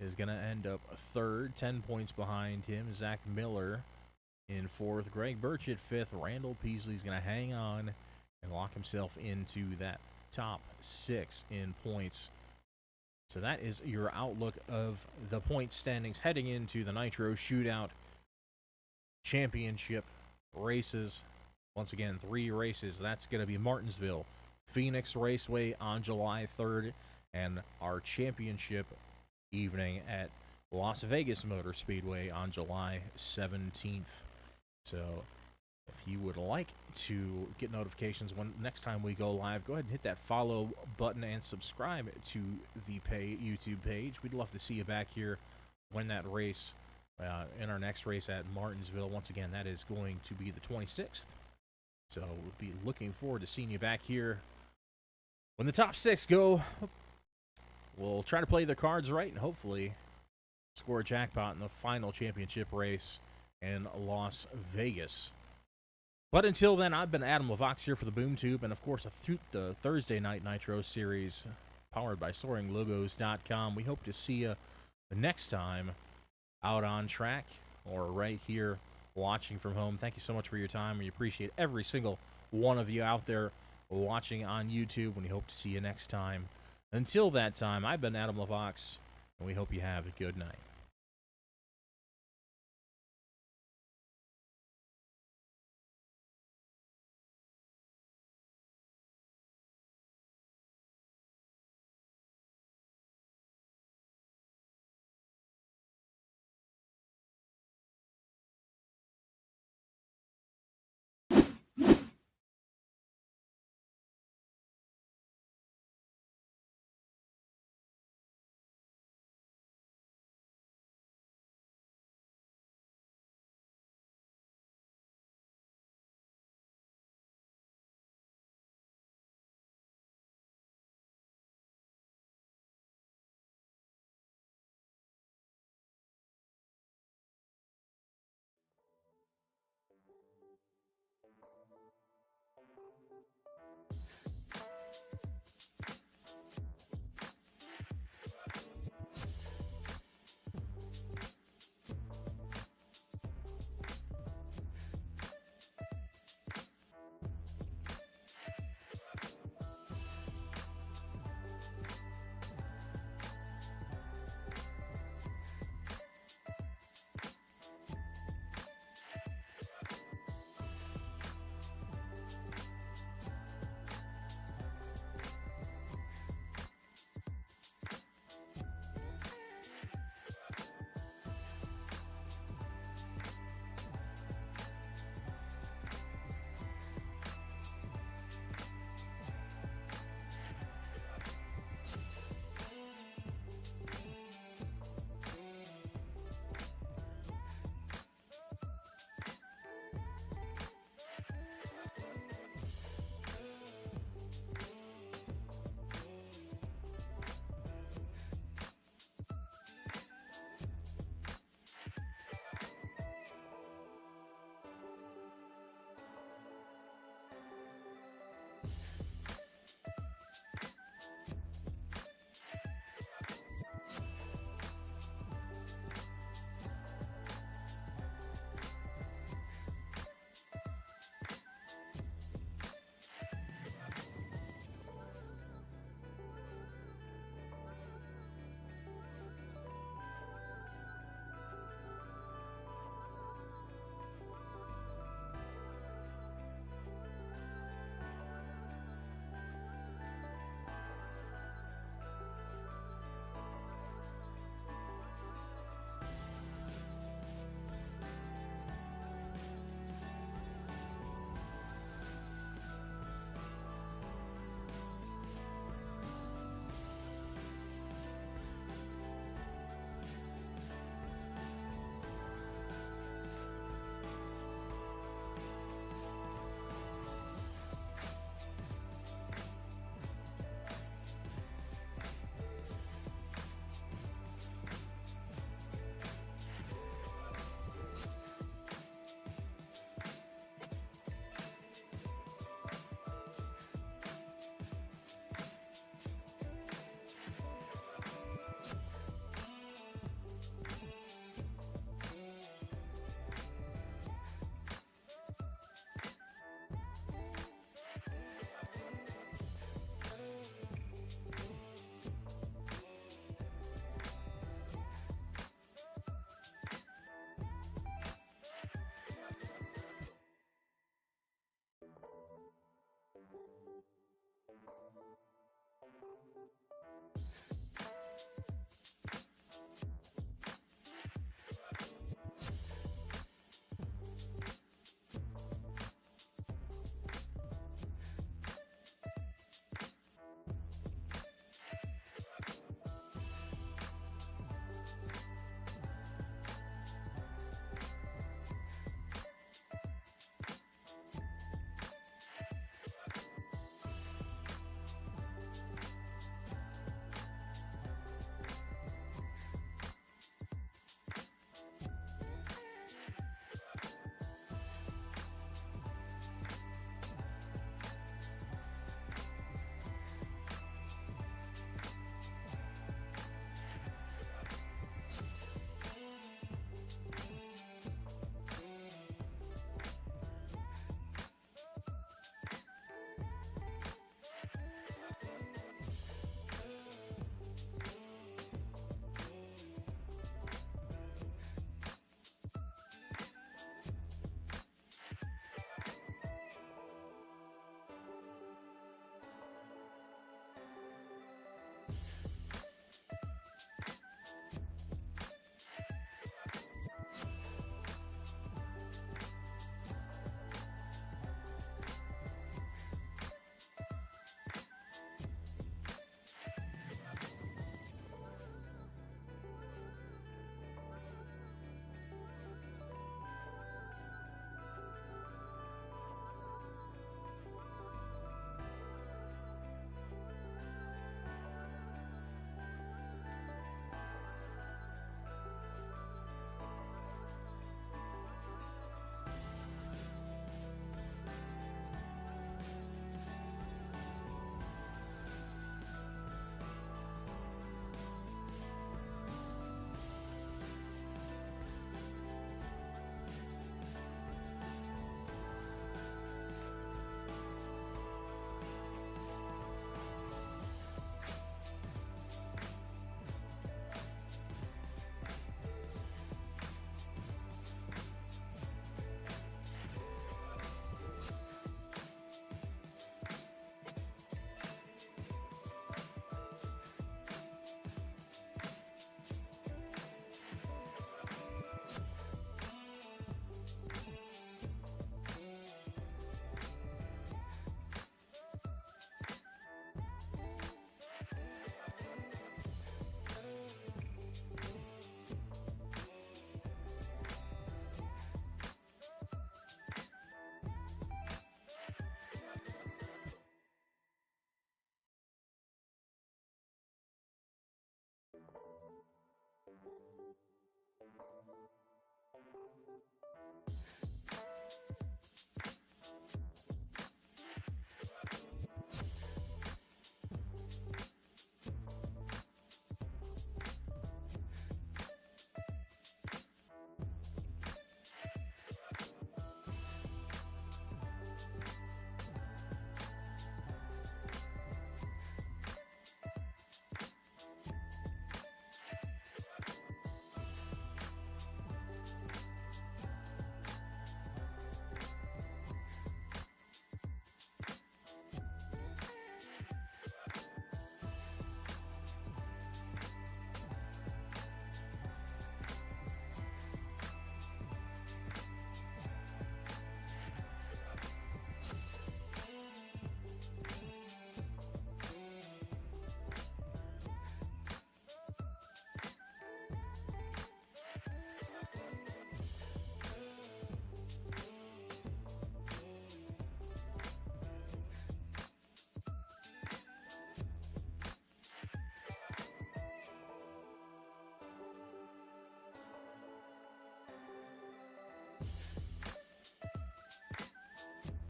Speaker 1: is going to end up 3rd, 10 points behind him. Zach Miller in 4th. Greg Birch at 5th. Randall Peasley's going to hang on and lock himself into that top 6 in points. So that is your outlook of the point standings heading into the Nitro Shootout Championship races. Once again, 3 races. That's going to be Martinsville, Phoenix Raceway on July 3rd, and our championship evening at Las Vegas Motor Speedway on July 17th. So if you would like to get notifications when next time we go live, go ahead and hit that follow button and subscribe to the YouTube page. We'd love to see you back here when that race, in our next race at Martinsville. Once again, that is going to be the 26th. So we'll be looking forward to seeing you back here when the top 6 go. We'll try to play the cards right and hopefully score a jackpot in the final championship race in Las Vegas. But until then, I've been Adam LaVox here for the Boom Tube, and of course the Thursday Night Nitro Series powered by SoaringLogos.com. We hope to see you the next time out on track or right here watching from home. Thank you so much for your time. We appreciate every single one of you out there watching on YouTube, and we hope to see you next time. Until that time, I've been Adam LaVox, and we hope you have a good night.